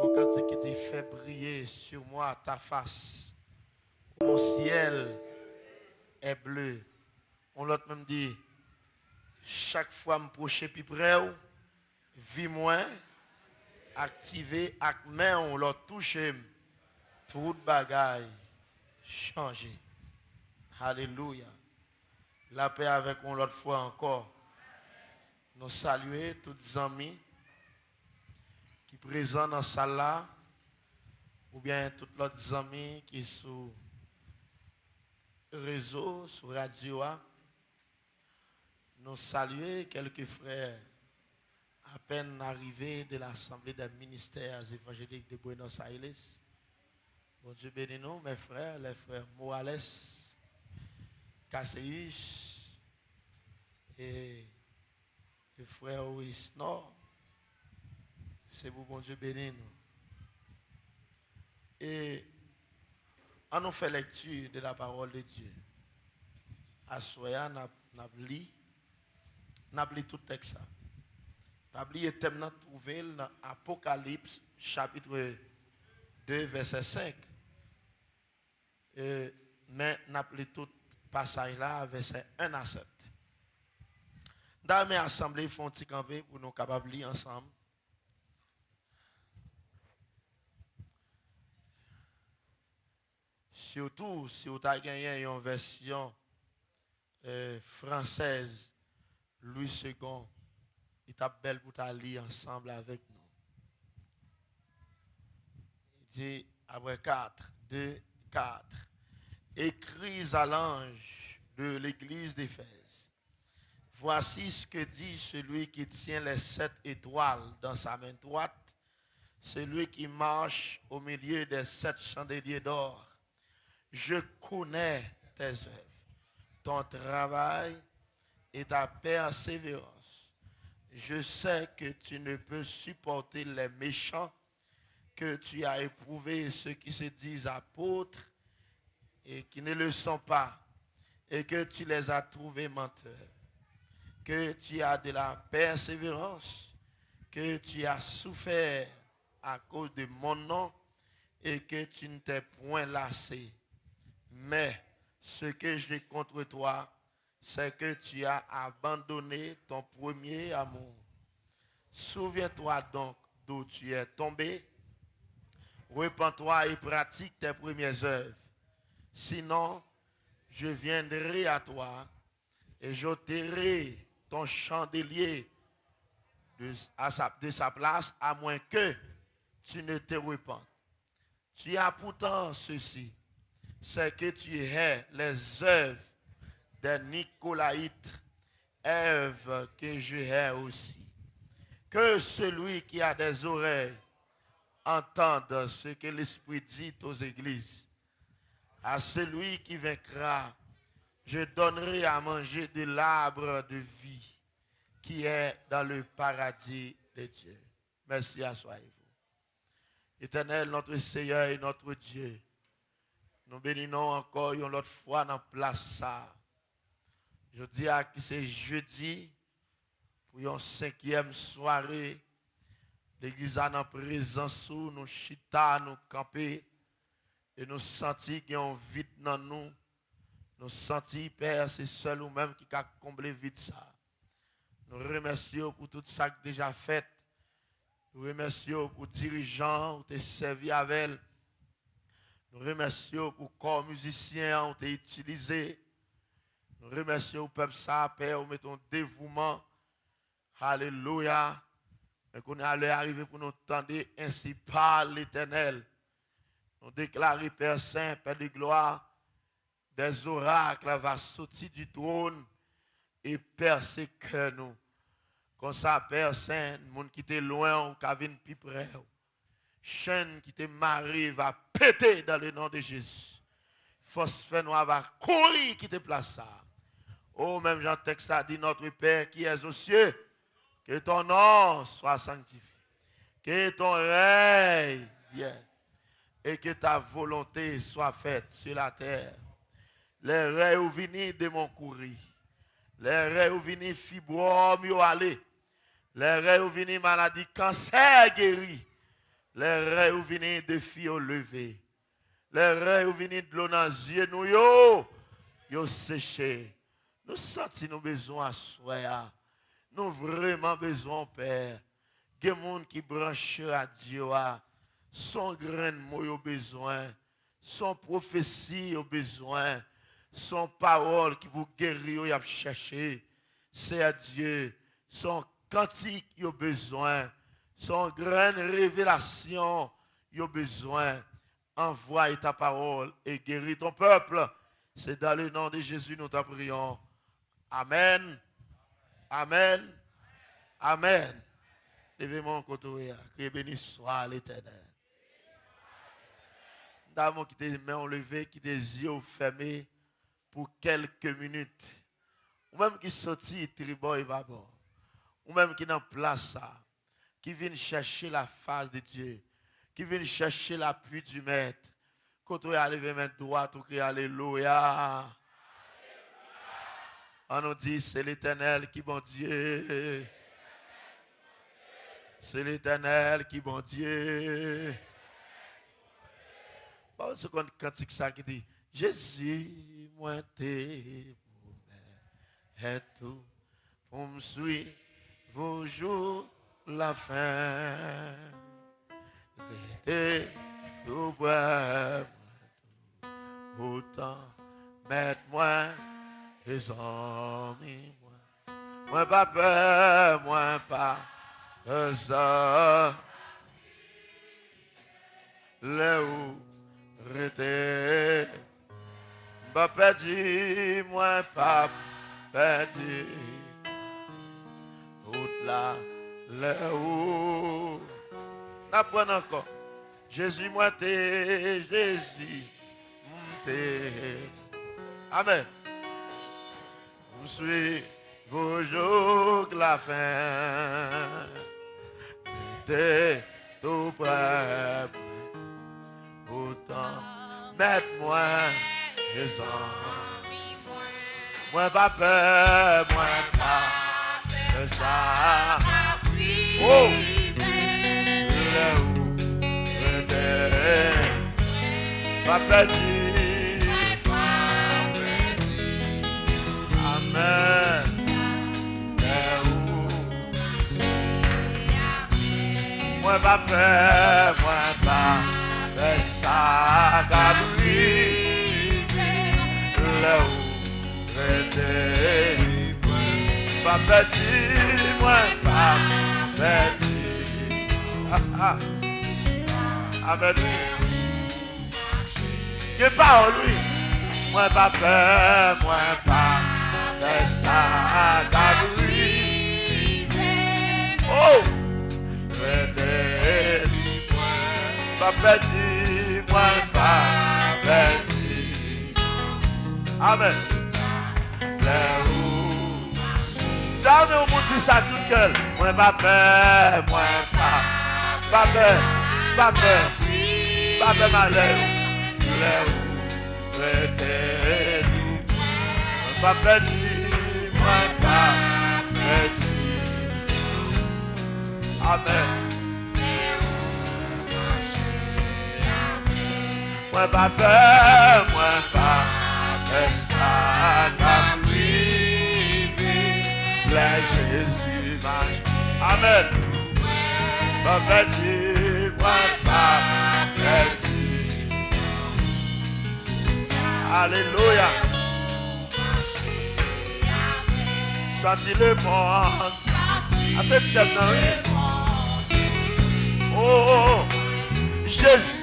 Au cantique qui dit fais briller sur moi ta face. Mon ciel est bleu. On l'autre même dit chaque fois me procher plus près, vie moins activé avec main on l'a touché toute bagaille changé. Alléluia. La paix avec on l'autre fois encore. Nous saluer tous les amis qui sont présents dans la salle là, ou bien tous les amis qui sont sur le réseau, sur la radio. Nous saluer quelques frères à peine arrivés de l'Assemblée des ministères évangéliques de Buenos Aires. Bon Dieu bénis nous, mes frères, les frères Morales, Caseus et le frère Wisnor. C'est vous, bon Dieu bénis nous. Et on nous fait lecture de la parole de Dieu. À Soya, n'a lu tout le texte. N'a oublié thème trouvé dans Apocalypse chapitre 2 verset 5. Mais n'a lu tout passage là verset 1 à 7. Dans mes assemblées font petit campé pour nous capables de lire ensemble. Surtout si vous avez gagné une version française, Louis II, il est belle pour lire ensemble avec nous. Il dit, après 4, 2, 4, écris à l'ange de l'église d'Éphèse. Voici ce que dit celui qui tient les 7 étoiles dans sa main droite, celui qui marche au milieu des 7 chandeliers d'or. Je connais tes œuvres, ton travail et ta persévérance. Je sais que tu ne peux supporter les méchants, que tu as éprouvé ceux qui se disent apôtres et qui ne le sont pas, et que tu les as trouvés menteurs, que tu as de la persévérance, que tu as souffert à cause de mon nom et que tu ne t'es point lassé. Mais ce que j'ai contre toi, c'est que tu as abandonné ton premier amour. Souviens-toi donc d'où tu es tombé. Repens-toi et pratique tes premières œuvres. Sinon, je viendrai à toi et j'ôterai ton chandelier de sa place, à moins que tu ne te repentes. Tu as pourtant ceci, c'est que tu hais les œuvres des Nicolaïtes, œuvres que je hais aussi. Que celui qui a des oreilles entende ce que l'Esprit dit aux églises. À celui qui vaincra, je donnerai à manger de l'arbre de vie qui est dans le paradis de Dieu. Merci à soi. Éternel, notre Seigneur et notre Dieu, nous bénissons encore une autre fois dans la place ça. Je dis à qui c'est jeudi, pour une 5e soirée, l'église a en présence, nous chita, nous camper, et nous sentis qu'il y a un vide dans nous. Nous sentis, Père, c'est seul ou même qui a comblé vide ça. Nous remercions pour tout ça que déjà fait. Nous remercions pour les dirigeants qui ont servi avec elle. Nous remercions pour le corps musicien qui ont été utilisé. Nous remercions le peuple ça, Père, pour mettre un dévouement. Alléluia. Et qu'on est allé arriver pour nous entendre ainsi par l'Éternel. Nous déclarons, Père Saint, Père de gloire, des oracles va sortir du trône et percer cœur nous. Comme ça, Père Saint, le monde qui était loin ou qui vient plus près. Chaîne qui était mariée va péter dans le nom de Jésus. Force fait noir va courir qui te place ça. Oh, même Jean texte a dit, notre Père qui es aux cieux, que ton nom soit sanctifié. Que ton règne vienne. Et que ta volonté soit faite sur la terre. Les rêves où viennent de mon courir. Les rêves où viennent fibrome yo aller. Les rêves où viennent maladie cancer guéri. Les rêves où viennent de filles au lever. Les rêves où viennent de l'eau dans les yeux, nous yo séché. Nous sentons nos besoins à soi. Nous vraiment besoin, Père. Il y a des gens qui branchent à Dieu. Son grain de mots au besoin. Son prophétie au besoin. Son parole qui vous guérit, il a cherché. C'est à Dieu. Son cantique, il a besoin. Son grain de révélation, il a besoin. Envoie ta parole et guéris ton peuple. C'est dans le nom de Jésus nous t'en prions. Amen. Amen. Amen. Levez mon côté, que béni soit l'Éternel. D'abord qui tes mains levées, qui tes yeux fermés pour quelques minutes. Ou même qui sortit tribord et babord. Ou même qui dans place ça. Qui viennent chercher la face de Dieu. Qui viennent chercher l'appui du Maître. Quand tu as levé main droite, tu cries Alléluia. On nous dit, c'est l'Éternel qui bon Dieu. C'est l'Éternel qui bon Dieu. Bon, ce qu'on cantique ça qui dit, Jésus, moi t'es pour et tout, pour me suivre vos jours la fin. Restez tout près, autant mettre-moi les amis, moi pas peur, moi pas ça. Là où rester, pas perdu, moi pas perdu. Route là, là où, n'apprends encore. Jésus, moi t'es, Jésus, t'es. Amen. Je suis vos jours de la fin. T'es tout près. Autant mettre-moi les amis. Moi pas peur, moi pas peur ça. Oh! Là où j'étais, pas perdu. Amen. Là où moi pas peur, moi pas peur ça. Cabri, là où j'étais, pas perdu, moi pas perdu. Amen. Que parole, lui. Moi pas peur, moi pas peur ça. Cabri, oh, j'étais pas perdu, moi pas perdu. Amen. Là où jamais au monde dit ça tout cœur. Moi pas peur, moi pas peur, pas peur, pas peur malheur. Là où j'étais, moi pas perdu, moi pas perdu. Amen. Moi pas peur, moi pas peur ça qu'a privé. Là Jésus marche. Amen. Pas perdu, moi pas perdu. Alléluia. Senti le monde. Accepte dans lui. Oh, Jésus.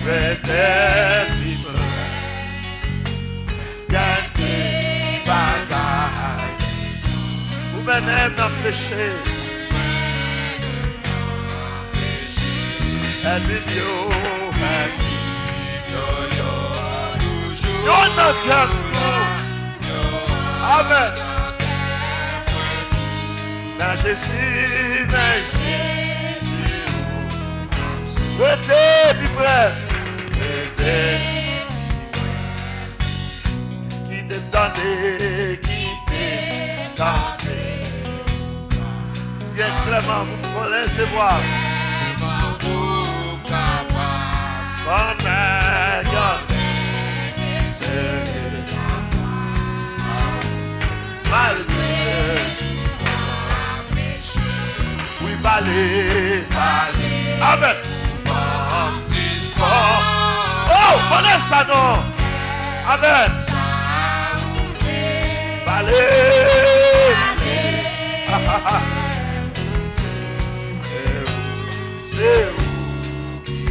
Prêtez vivre, gardez bagaille, vous venez dans le péché, et vidéo, yo n'a qu'un tout, amen, dans Jésus, prêtez vivre. Qui t'attendait, qui t'attendait. Bien clairement, vous pouvez recevoir. Balé. Amen. Oh, connais ça non. Amen. Balé. C'est où qui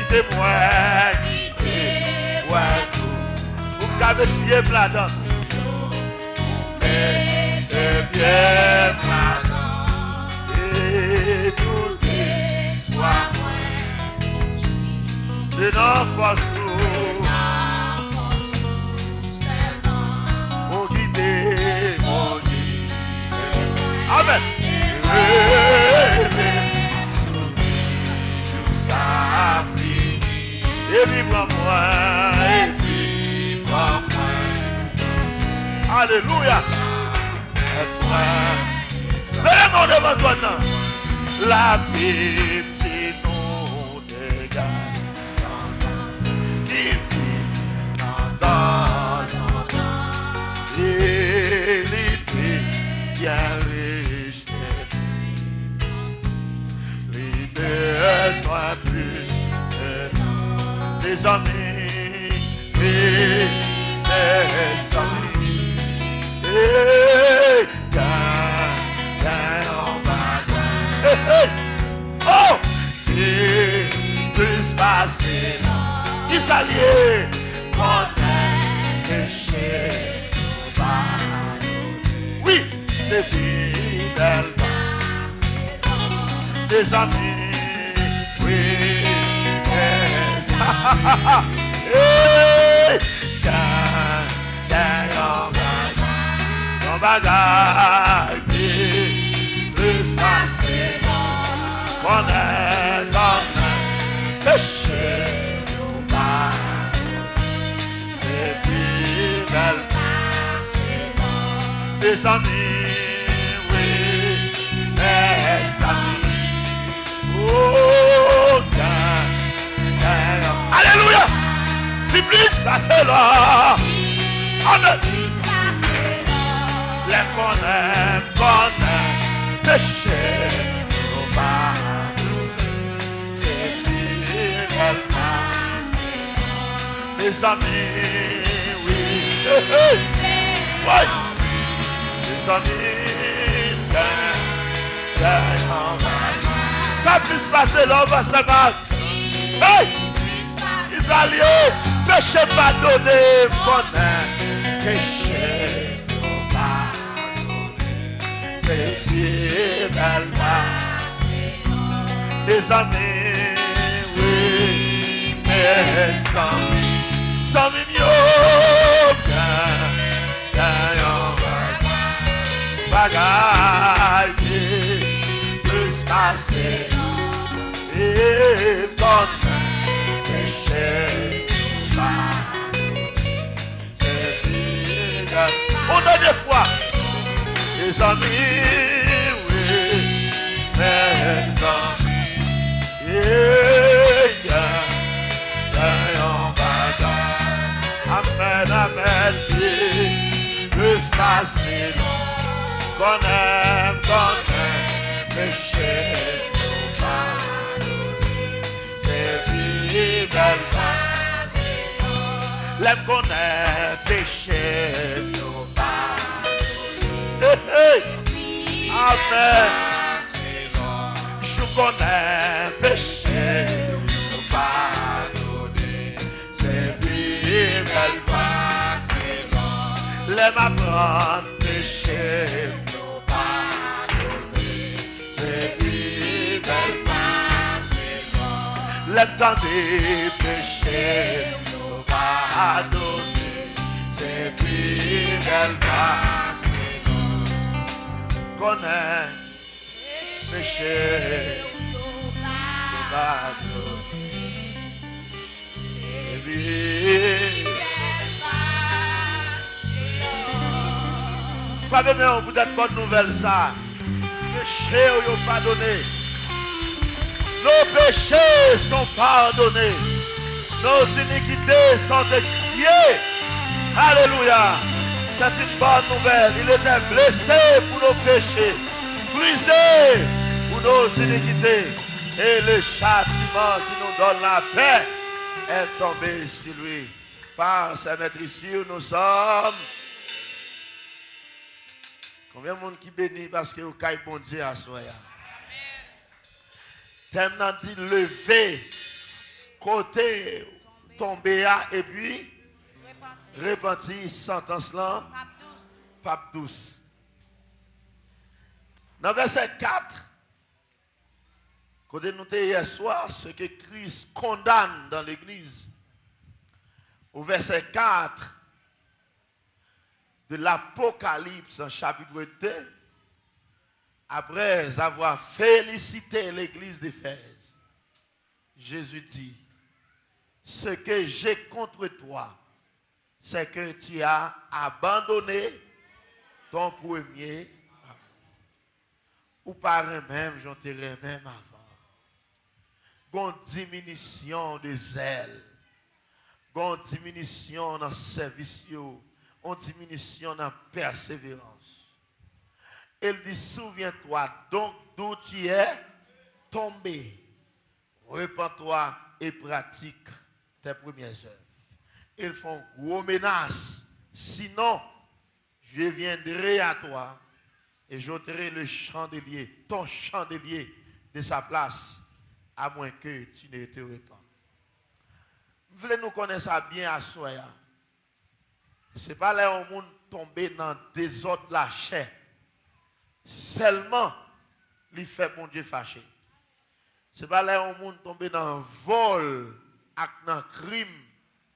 témoin, vous avez pied plat dedans. Bien plat et tout soit de nos forces pour guider. Amen. Et puis moi, alléluia. Venons devant toi, la Bible, c'est nous dégage qui vit dans et l'idée bien riche, l'idée soit plus des amis, des amis. Oh, et plus passer qui s'allier qu'on a péché. Oui, c'est fidèle des amis. Oui, bagaille plus passer qu'on est dans le péché c'est fidèle des amis oui mes amis oh alléluia plus passer là amen. Les connaît, péché, nos c'est fidèle, mes amis, oui, oui, mes amis, ça puisse passer là, pasteur Marc, hey, Israël, péché pardonné, connaît, péché. C'est fidèle, mes amis, oui, mes amis, bagaille, plus passer, et bon, péché, c'est fidèle. On a des fois. Mes amis, oui, mes amis, amen, amen, plus facile, qu'on aime, péché, c'est fidèle, l'aime qu'on aime, péché, amen. Je connais péché, pardonner, c'est plus belle passé. Les m'apprendre péché, pardonner, c'est plus belle passé. Les tenter péché, pardonner, c'est plus belle passé. Connaît péché, Fabien, vous êtes bonne nouvelle ça. Péché ou pardonné. Nos péchés sont pardonnés. Nos iniquités sont expiées. Alléluia. C'est une bonne nouvelle. Il était blessé pour nos péchés. brisé pour nos iniquités. Et le châtiment qui nous donne la paix est tombé sur lui. Par sa maîtrisure, nous sommes. Combien de monde qui bénit parce que vous caillez bon Dieu à soi. T'aimes dit lever, côté, tomber et puis repentir, sentence là, pape douce. Dans verset 4, côté nous hier soir, ce que Christ condamne dans l'église. Au verset 4 de l'Apocalypse, en chapitre 2, après avoir félicité l'église d'Éphèse, Jésus dit, ce que j'ai contre toi, c'est que tu as abandonné ton premier amour. Ou par même, j'en dirais même avant. Une diminution de zèle, une diminution dans le service, une diminution dans la persévérance. Il dit, souviens-toi donc d'où tu es tombé. Repends-toi et pratique tes premières œuvres. Ils font gros menaces. Sinon, je viendrai à toi et j'ôterai le chandelier, ton chandelier de sa place, à moins que tu ne te retournes. Vous voulez nous connaître ça bien à soi. Ce n'est pas là où on tombe dans des désordre de la chair. Seulement, il fait bon Dieu fâché. Ce n'est pas là où on tombe dans un vol, dans un crime.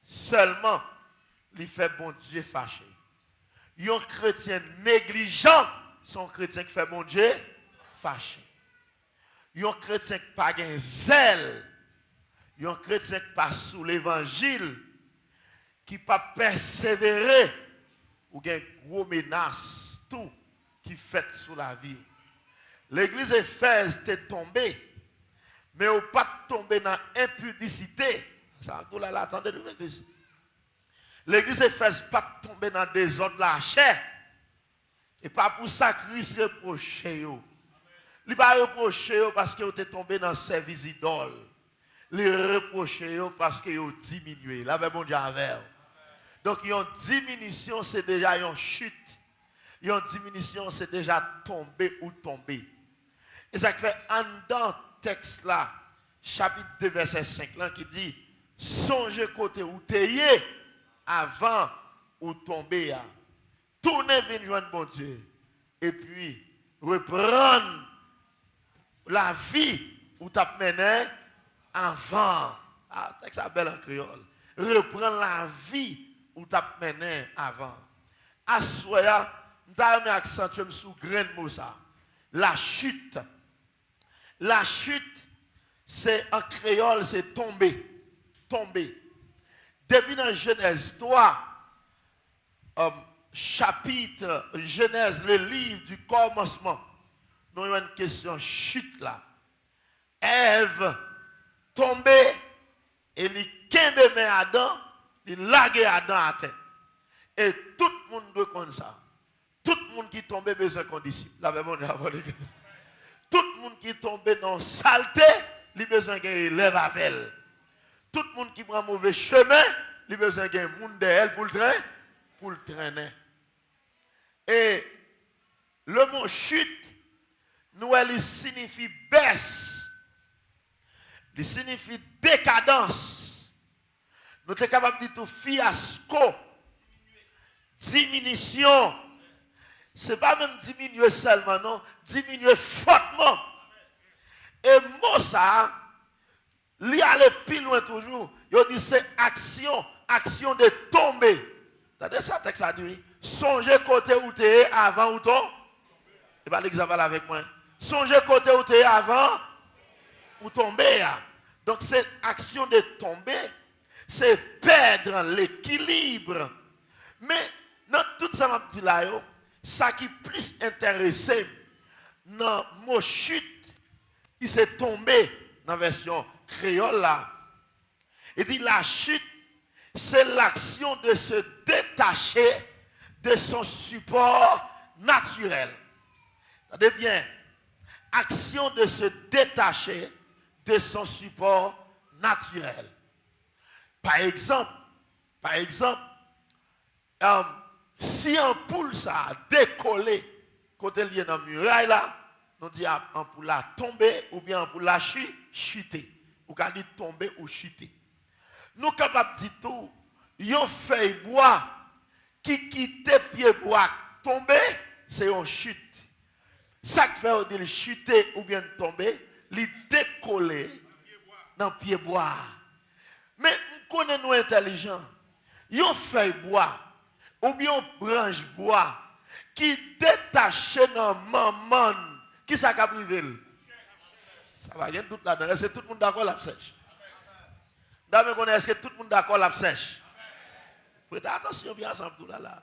Seulement, il fait bon Dieu fâché. Un chrétien négligent, son chrétien qui fait bon Dieu fâché. Un chrétien qui n'a pas de zèle, un chrétien qui pas sous l'évangile, qui pas persévérer, ou qui a une grosse menace, tout qui fait sous la vie. L'église Éphèse est tombée, mais on pas tombé dans l'impudicité. Ça, tout là, attendez, l'église Éphèse pas tombé dans des désordre de la chair. Et pas pour ça que Christ reproche. Il ne pas reprocher parce que vous êtes tombé dans le service idole. Il reproche parce que vous diminué. Là, ben bon Dieu avec. Donc, une diminution, c'est déjà une chute. Une diminution, c'est déjà tombé ou tombé. Et ça fait un dans le texte là, chapitre 2, verset 5, là, qui dit, songez côté où t'ayez avant ou tomber. Tournez vers joindre bon Dieu. Et puis, reprendre la vie où tu as mené avant. Ah, c'est ça belle en créole. Reprendre la vie où tu as mené avant. Assoya, nous avons accentué sous grain de mot ça. La chute. La chute, c'est en créole, c'est tomber. Tomber. Depuis dans Genèse 3, chapitre Genèse, le livre du commencement, nous avons une question chute là. Ève tombée et il kembe Adam, il lague Adam à terre. Et tout le monde doit comme ça. Tout le monde qui tombe besoin qu'on disciple. Tout le monde qui tombe dans saleté, il a besoin qu'il élève avec elle. Tout le monde qui prend mauvais chemin, il a besoin qu'il y ait un monde d'elle pour le traîner. Et le mot chute, nous, il signifie baisse. Il signifie décadence. Nous sommes capables de dire tout fiasco, diminution. Ce n'est pas même diminuer seulement, non, diminuer fortement. Et moi, ça, il y a le plus loin toujours. Il dit c'est action de tomber. T'as ça, texte a dit, songez côté où tu es avant ou tomber. Et bien l'exemple avec moi. Songez côté où tu es avant ou tomber. Donc cette action de tomber, c'est perdre l'équilibre. Mais dans tout ça, m'a dit là, ça qui est plus intéressé dans le mot chute, il s'est tombé dans la version créole là. Il dit la chute, c'est l'action de se détacher de son support naturel. Regardez bien, action de se détacher de son support naturel. Par exemple, si un poule ça a décollé côté lié dans la muraille là, nous disons un poule a tombé ou bien un poule a chuté. Ou qu'on dit tomber ou chuter. Nous sommes capables de dire tout, yon feuille bois qui quitte pied bois tomber, c'est une chute. Ça qui fait dire chuter ou bien tomber, il décoller dans pied bois. Mais nous connaissons intelligents. Yon feuille bois ou bien une branche bois qui détache dans maman qui ça ka privé. Ça va, il y a tout là-dedans. Est-ce que tout le monde d'accord la sèche? D'abord, est-ce que tout le monde d'accord la sèche? Prêtez attention bien ensemble tout là.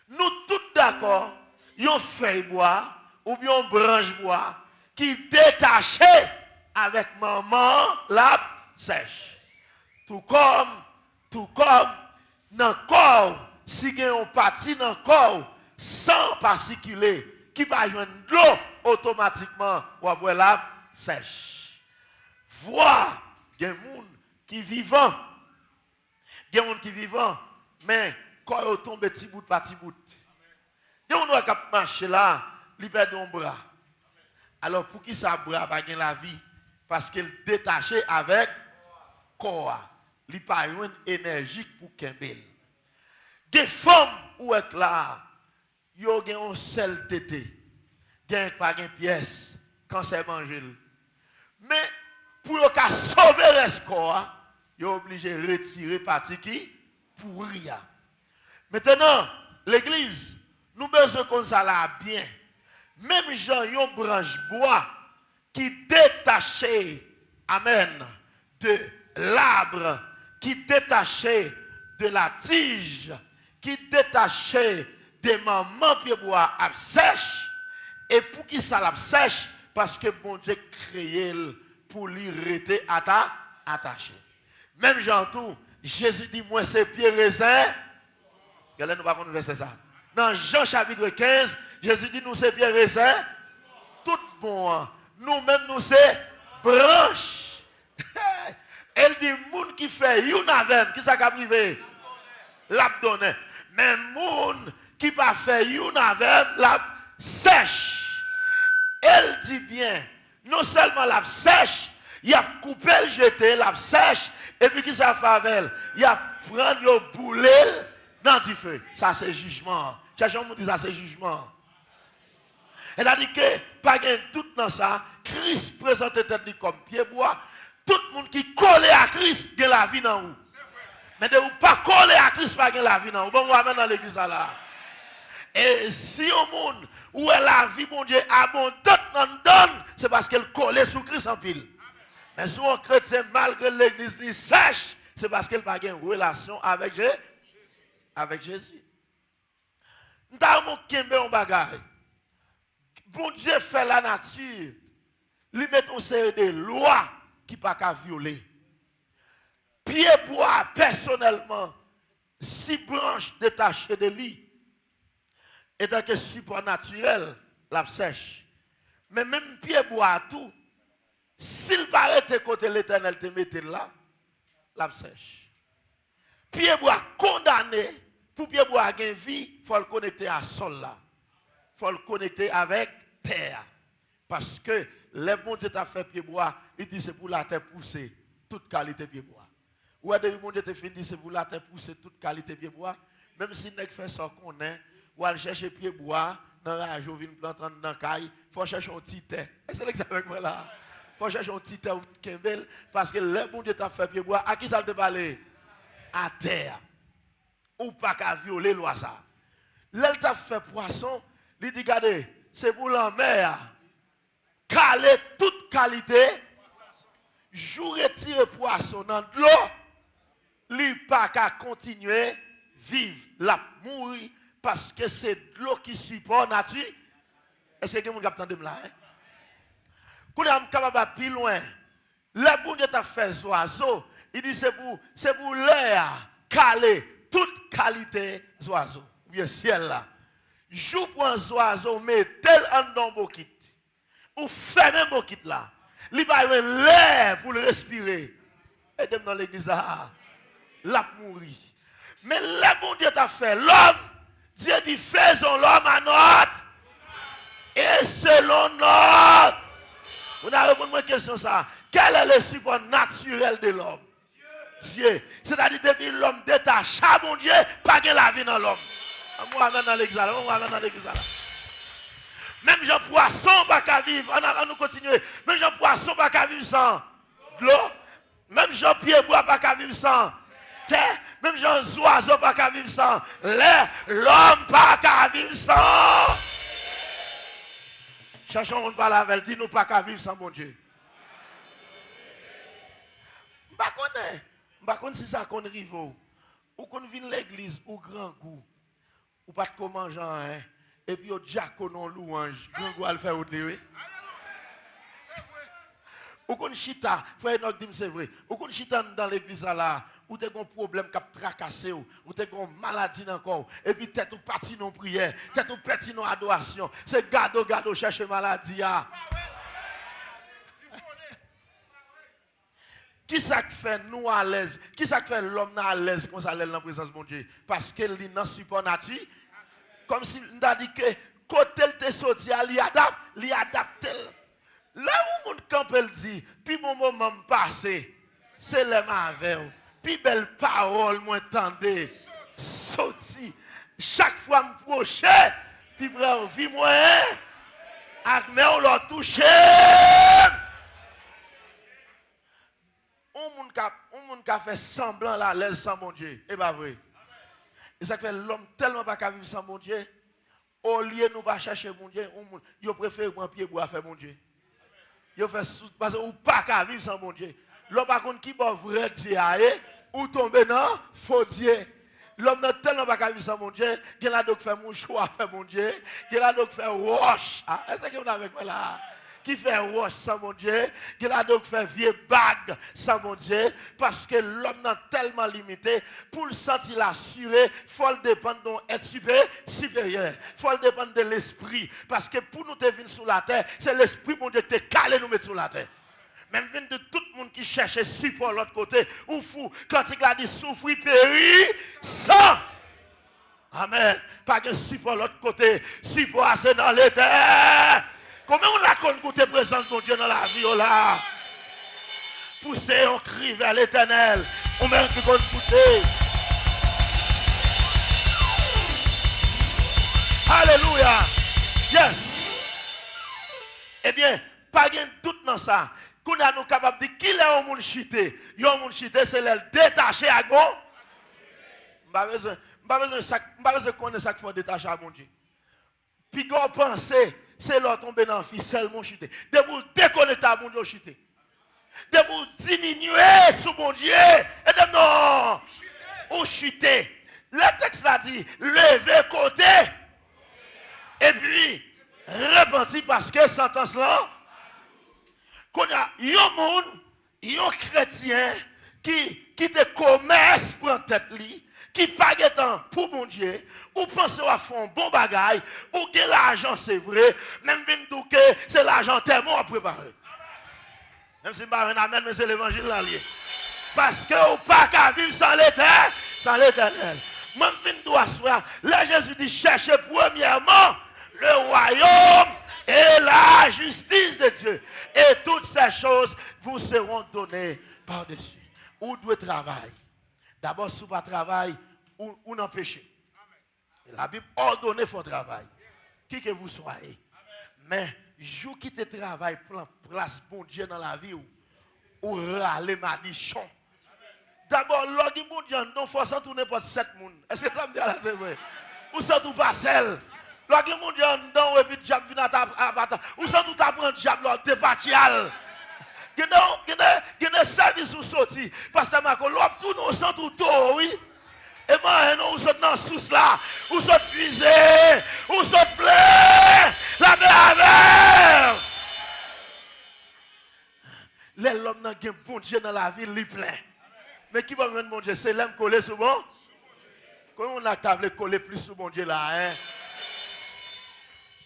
Nous tous d'accord, yon feuille bois ou bien une branche bois qui détaché avec maman la sèche. Tout comme dans le corps, si il y a une partie dans le corps sans particulier qui va joindre de l'eau automatiquement ou après la sèche. Voir, il y a des gens qui vivant. Il y a des gens qui vivant, mais quand ils tombent petit bout par petit bout. Il y a des gens qui marchent là, ils perdent un bras. Alors pour qui ça bras pas gain la vie? Parce qu'il détaché avec corps. Il n'y a pas une énergie pour Kembel. Des femmes où est là, ils ont un seul tété. Ils n'ont pas de pièce quand c'est mangé. Mais pour sauver le corps, ils sont obligés de retirer partie qui pour rien. Maintenant, l'église, nous besoin comme ça là bien. Même gens, ils ont branche bois qui détaché, amen, de l'arbre, qui détaché de la tige, qui détaché de maman pied bois à sèche. Et pour qui ça la sèche? Parce que bon Dieu créé pour lui rester attaché. Même Jean tout, Jésus dit moi c'est pieds raisins. Regardez nous pas qu'on verset ça. Dans Jean chapitre 15, Jésus dit nous c'est pieds raisins. Tout bon. Nous-mêmes nous c'est branches. Elle dit moun qui fait une avec qui ça ka privé l'abdonner. Mais moun qui pas fait une avec la sèche. Elle dit bien, non seulement la sèche, il a coupé le jeté, la sèche, et puis qui ça fait avec elle? Il a prendre le boulet dans du feu. Ça c'est jugement. Cherchons nous dit ça c'est jugement. Elle a dit que pas gain tout dans ça, Christ présente tête comme pied bois. Tout le monde qui colle à Christ gagne la vie dans vous. Mais de vous pas coller à Christ pas gagne la vie dans vous. Bon, on va dans l'église là. Et si au monde où est la vie, bon Dieu, abondante donne, c'est parce qu'elle colle sur Christ en pile. Mais si un chrétien, malgré l'église, il sèche, c'est parce qu'elle n'a pas une relation avec Jésus. Avec Jésus. Nous avons un bagage. Bon Dieu fait la nature. Il met une série de lois qui ne peuvent pas violer. Pied bois, personnellement, 6 branches détachées de lui. Et tant que support naturel, la sèche. Mais même pied bois tout, s'il paraît côté l'éternel te mette là, la sèche. Pied bois condamné, pour pied bois gagner vie, il faut le connecter à sol là. Il faut le connecter avec terre. Parce que les bons Dieu t'a fait pied bois, il dit c'est pour la terre pousser toute qualité pied bois. Ou est-ce que mon Dieu t'a fini, c'est pour la terre pousser toute qualité pied bois, même si n'est fait ça qu'on est. Ou aller chercher pied bois dans la région, vient planter dans la caille, il faut chercher un petit thé. Est-ce que c'est avec moi là? Il faut chercher un petit thé ou Kembel, parce que le bon Dieu t'a fait pied bois, à qui ça te parle? À terre. Ou pas qu'à violer loi ça. L'elle t'a fait poisson, il dit, regardez, c'est pour la mer. Caler toute qualité, jour retirer poisson dans de l'eau, il pas qu'à continuer vivre, la mourir. Parce que c'est de l'eau qui supporte la nature. Est-ce que vous avez là? Quand on est capable de plus loin, le bon Dieu t'a fait des oiseaux. Il dit c'est pour l'air caler toute qualité des oiseaux. Bien ciel là. Joue pour un oiseau, mais tel en dans bokit. ou fermer mon kit là. Il va y avoir l'air pour le respirer. Et dem dans l'église là, l'a mourir. Mais le bon Dieu t'a fait l'homme, Dieu dit faisons l'homme à notre et selon notre. Vous avez répondu à une question ça. Quel est le support naturel de l'homme? Dieu. C'est-à-dire depuis l'homme détaché à mon Dieu, pas de la vie dans l'homme. Moi, je vais dans l'église là. Même Jean Poisson pas qu'à vivre. On nous continuer. Même Jean Poisson pas qu'à vivre sans l'eau. Même Jean Pierre Bois pas qu'à vivre sans terre. Même Jean Oiseau pas qu'à vivre sans l'air. L'homme pas qu'à vivre sans. Cherchons on parle avec, dis-nous pas qu'à vivre sans mon Dieu. Je ne sais pas si ça qu'on arrive ou qu'on vient l'église ou grand goût ou pas de comment genre hein, et puis au diaconon louange grand goût à le faire au oui. Ou qu'on chita, frère Enoch dit c'est vrai. Ou qu'on chita dans l'église là, ou t'es un problème qui a tracassé ou t'es une maladie encore et puis tête ou parti non prière, tête ou parti non adoration. C'est gado chercher maladie ah. Qui ça fait nous à l'aise? Qui ça fait l'homme à l'aise quand ça dans la présence de mon Dieu? Parce que est dans support nature. Comme si on a dit que côté le te sorti, il adapte. Là où mon camp elle dit, puis mon moment passé, c'est les mauvais. Puis belle parole moi entendez. Sorti. Chaque fois me proche, puis bravo vie moi avec mais on l'a touché. On monde qui fait semblant la l'aise sans mon Dieu. Et pas vrai. Et ça fait l'homme tellement pas qu'à vivre sans mon Dieu. Au lieu de nous pas chercher mon Dieu, il préfère prendre pied pour faire mon Dieu. Il fait parce que pas qu'à vivre sans mon Dieu. L'homme par contre qui va vrai Dieu ou tomber dans faux Dieu. L'homme n'a tellement pas qu'à vivre sans mon Dieu, qu'il a donc fait mon choix faire mon Dieu, qu'il a donc fait roche. Est-ce que vous êtes avec moi là? Qui fait roche sans mon Dieu, qui a donc fait vieux bague sans mon Dieu, parce que l'homme n'a tellement limité, pour le sentir assuré, il faut le dépendre d'être supérieur, il faut le dépendre de l'esprit, parce que pour nous te venir sur la terre, c'est l'esprit mon Dieu qui te calé nous mettre sur la terre. Même vient de tout le monde qui cherche support de l'autre côté, ou fou, quand il a dit souffrir, périr, sans. Amen. Pas de support de l'autre côté, support c'est dans les terres. Comment on a connu goûter présence de Dieu dans la vie là? Poussez un cri vers l'Éternel. On met un cri qu'on goûter. Alléluia. Yes. Eh bien, pas de doute dans ça. Qu'on a nous capable de dire qui est au monde chité. Yon monde chité c'est le détaché à bon. Pas besoin de connaître ça qu'il faut détacher à bon Dieu. Puis qu'on pense c'est là tomber dans le ficelle, mon chuté. De vous déconnecter à mon Dieu chuté. De vous diminuer sous mon Dieu. Et de non. Ou chuter. Le texte l'a dit, levez côté. Et puis, repentir parce que sentence là. Qu'on a un monde, un chrétien qui te commerce pour tête li. Qui pague temps pour mon Dieu, ou pense à faire un bon bagaille, ou que l'argent c'est vrai, même que c'est l'argent tellement préparé. Même si je ne pas amène, mais c'est l'évangile là lié. Parce que ou pas qu'à vivre sans l'éternel. Même si je dois soir, là Jésus dit cherchez premièrement le royaume et la justice de Dieu. Et toutes ces choses vous seront données par-dessus. Où doit travailler? D'abord, si vous ne travaillez ou non péché. La Bible ordonne votre travail. Qui que vous soyez. Mais, jour qui te travaille, place bon Dieu dans la vie ou râler malichon. D'abord, l'orgue bon Dieu, non, il faut s'en tourner pour 7 personnes. Est-ce que ça me dit à la TV? Ou s'en tourner pas seul. L'orgue bon Dieu, non, et puis le diable vient à ta ou s'en tourner apprendre le diable, t'es partial. Il y a des services où sortir. Parce que Marco, l'homme tout nous sent tout tôt, oui. Et bien, nous sommes dans sous là. Où sommes puisés. Où sommes pleins. La mer. L'homme n'a pas bon Dieu dans la ville, il est plein. Mais qui va me bon Dieu? C'est l'homme collé sur bon? Comment on a tablé coller plus sur bon Dieu là, hein?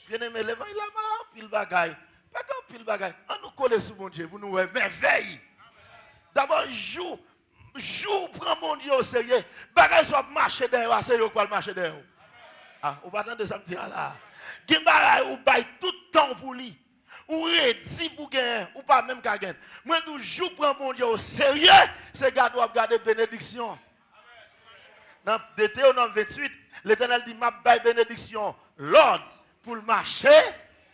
Bien aimé, l'évangile là-bas, puis le bagaille. Pas qu'un pile bagaille. On nous colle sur mon Dieu, vous nous voyez, merveille. D'abord, joue, prends mon Dieu au sérieux. Bagaille soit marcher derrière, c'est eux qui va marcher derrière. Ah, on va attendre ça me dire là. Gimbara ou bail tout temps pour lui. Ou redit pour gagner, ou pas même qu'à gagner. Moi, toujours prends mon Dieu au sérieux, c'est gars doivent garder bénédiction. Dans Deutéronome 28, l'Éternel dit, ma baille bénédiction, l'ordre pour le marcher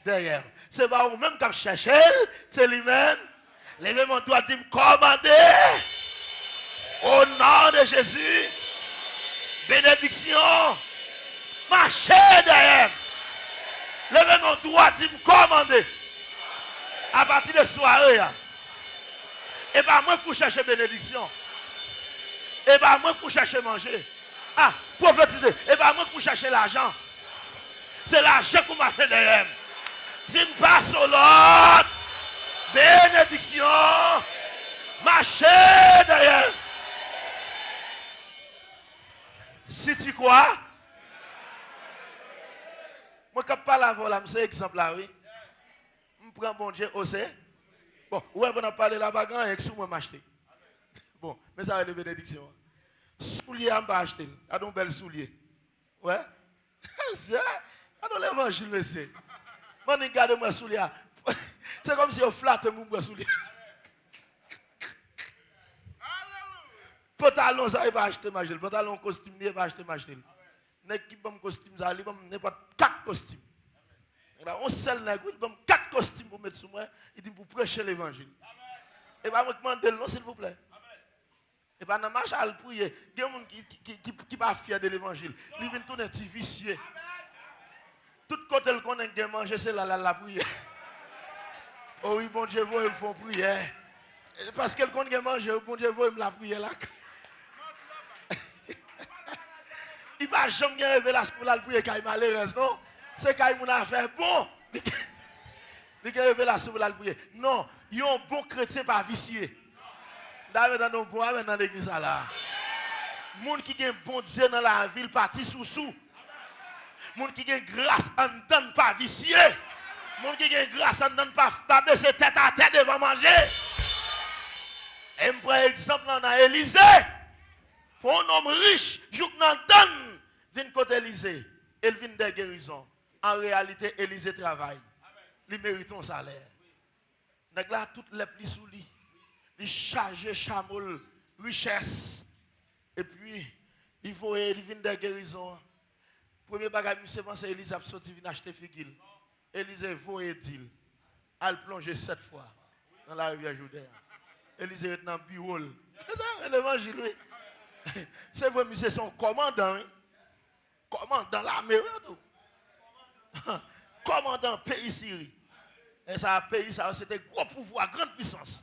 derrière. C'est pas vous-même qui cherchez, c'est lui-même. Les mêmes doit dire, commander au nom de Jésus, bénédiction, marcher derrière. Les mêmes doit dire, commander. À partir de soirée, et pas moi pour chercher bénédiction. Et pas moi pour chercher manger. Ah, prophétiser. Et pas moi pour chercher l'argent. C'est l'argent qu'on m'a fait derrière. Dis-moi pas sur l'autre. Bénédiction. Marcher derrière. Si tu crois, moi quand je parle avant là, c'est exemple là, oui. Je prends mon Dieu au sérieux. Bon, ouais, on a parlé là-bas, et que moi m'acheter. Bon, mais ça va être une bénédiction. Soulier en bas acheter. A donc bel soulier. Ouais. C'est l'évangile, monsieur. Moi, regarde moi soulier. C'est comme si on flatte mon soulier. Pantalon, ça, il va acheter ma gel. Pantalon, costume, il va acheter ma gel. N'est-ce qui bon costume, ça, il va pas 4 costumes. On seul nègre, il va 4 costumes pour mettre sur moi. Il dit pour prêcher l'évangile. Et va me demander non, s'il vous plaît. Et pas dans ma marche à le prier. Il y a des gens qui pas fiers de l'évangile. Ils viennent tourner petit vicieux. Tout côté qu'on a manger, c'est la prière. Oh oui, bon Dieu, ils font prière. Parce que qu'on a mangé, bon Dieu, ils me la prière là. Il va jamais révélation pour la prière quand il malheureuse, non? C'est quand il a fait bon. Il a révélation pour la prière. Non, il y a un bon chrétien pas vicieux. Dans l'église là. Les gens qui ont un bon Dieu dans la ville, parti sous. Les gens qui ont grâce en dedans, pas vicieux. Les gens qui ont grâce en dedans, pas baisser tête à tête devant manger. Et je prends exemple dans Élysée. Pour un homme riche, je donne, vient côté Élysée. Il vient des guérisons. En réalité, Élysée travaille. Il mérite un salaire. Donc là, toutes les plis sous lui. Il charge chameau, richesse. Et puis, il vient des guérisons. Premier bagage, monsieur, c'est Élysée a sorti, vient acheter figuille. Élysée voyait dit, elle plonge 7 fois dans la rivière Jourdain. Élysée est dans le bureau. C'est l'évangile, oui. C'est vrai, monsieur, son commandant. Hein? Commandant l'armée. Commandant pays Syrie. Et ça, pays, ça, c'était gros pouvoir, grande puissance.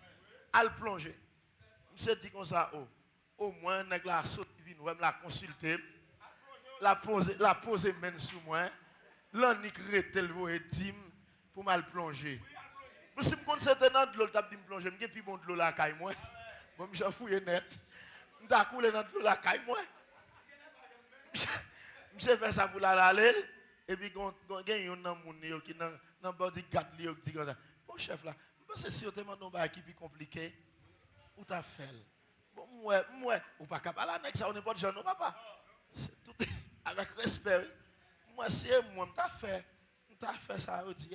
Elle plonge. Monsieur dit comme ça, au moins, nèg la saute vient, ouais, la consulter. La poser même sous moi. L'anique retel voye dim pour mal plonger. Si je compte c'était dans de l'eau, je me plonger, je plus bon de l'eau la caille moi. Moi je fouille net. Je suis coulé dans de l'eau la caille moi. Je fait ça pour la aller et puis il y a un monde qui dans bord garde li dit comme ça. Bon chef là, parce que si on te demande un bail qui plus compliqué, ou t'as fait. Bon moi ou pas capable là ça on n'est pas de gens non papa. C'est tout avec respect. Moi c'est moi m'ta fait ça aussi.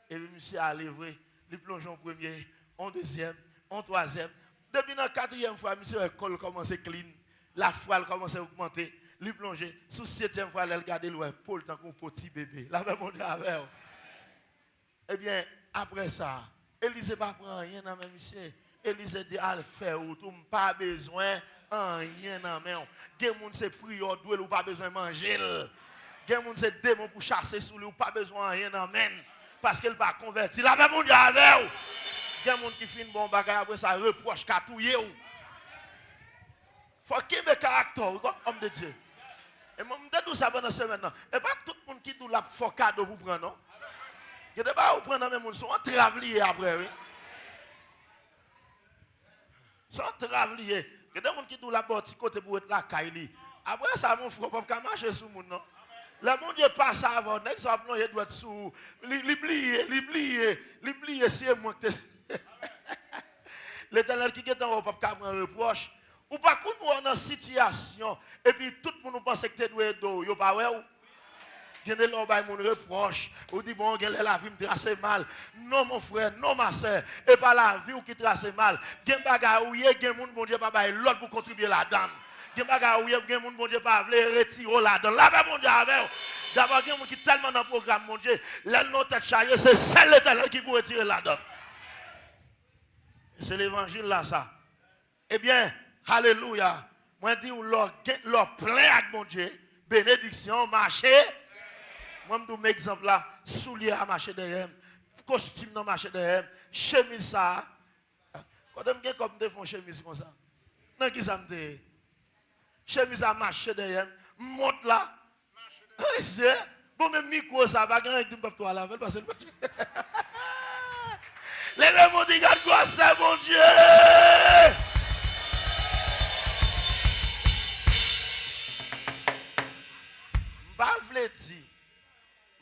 Et puis monsieur a livré, il plonge en premier, en deuxième, en troisième. Depuis la 4e fois, monsieur l'école commence à clean, la foi commence à augmenter, il plonge. Sous 7e fois, il regarde le Paul tant qu'un petit bébé. La même monde avec. Eh bien, après ça, Élisée pas prend rien dans mes monsieur. Élisée dit al faire ou tout pas besoin rien dans main. Gen moun c'est prière doué ou pas besoin manger. Gen moun c'est démon pour chasser sous lui ou pas besoin rien dans main parce qu'elle pas converti. La même monde avec. Gen moun qui fin bon bagage après ça reproche katouyer ou. Faut qu'il ait caractère comme homme de Dieu. Et moi me dis ça pendant semaine non. Et pas tout le monde qui dou la faut cadeau vous prendre non. Il ne pas vous prendre même monde sont travailler après oui. Sont travailler. Il y a des gens qui dou la porte côté pour être la caille. Après ça mon frère pas marcher sur monde non. Le bon Dieu passe avant, n'est-ce pas, il doit être sous, l'oublier, c'est moi que l'Éternel qui est en haut, pas prendre un reproche. Ou pas qu'on nous en situation, et puis tout le monde pense que tu dois être d'eau, pas ouais ou? Il y a des gens qui me reprochent, ou dit bon, la vie me trace mal. Non, mon frère, non, ma soeur, et pas la vie qui trace mal. Il y a des gens qui ont bon Dieu, pas l'autre pour contribuer là-dedans. Il y a des gens qui ont bon Dieu, pas retirer là-dedans. Là-bas, mon Dieu, avec d'abord, il y a des gens qui sont tellement dans le programme, mon Dieu, là, nos têtes chargées, c'est celle l'Éternel qui peut retirer là-dedans. C'est l'évangile là, ça. Eh bien, alléluia. Moi, je dis, leur plein avec mon Dieu, bénédiction, marché. Moi, je donne un exemple là, souliers à marcher derrière, costume dans marcher derrière, chemise ça. Quand je comme je fais une chemise comme ça. Non, qui ça me dit? Chemise à marcher derrière, monte là. Bon, même micro ça va gagner un peu toi là, parce que les mon dit, regarde quoi c'est mon Dieu!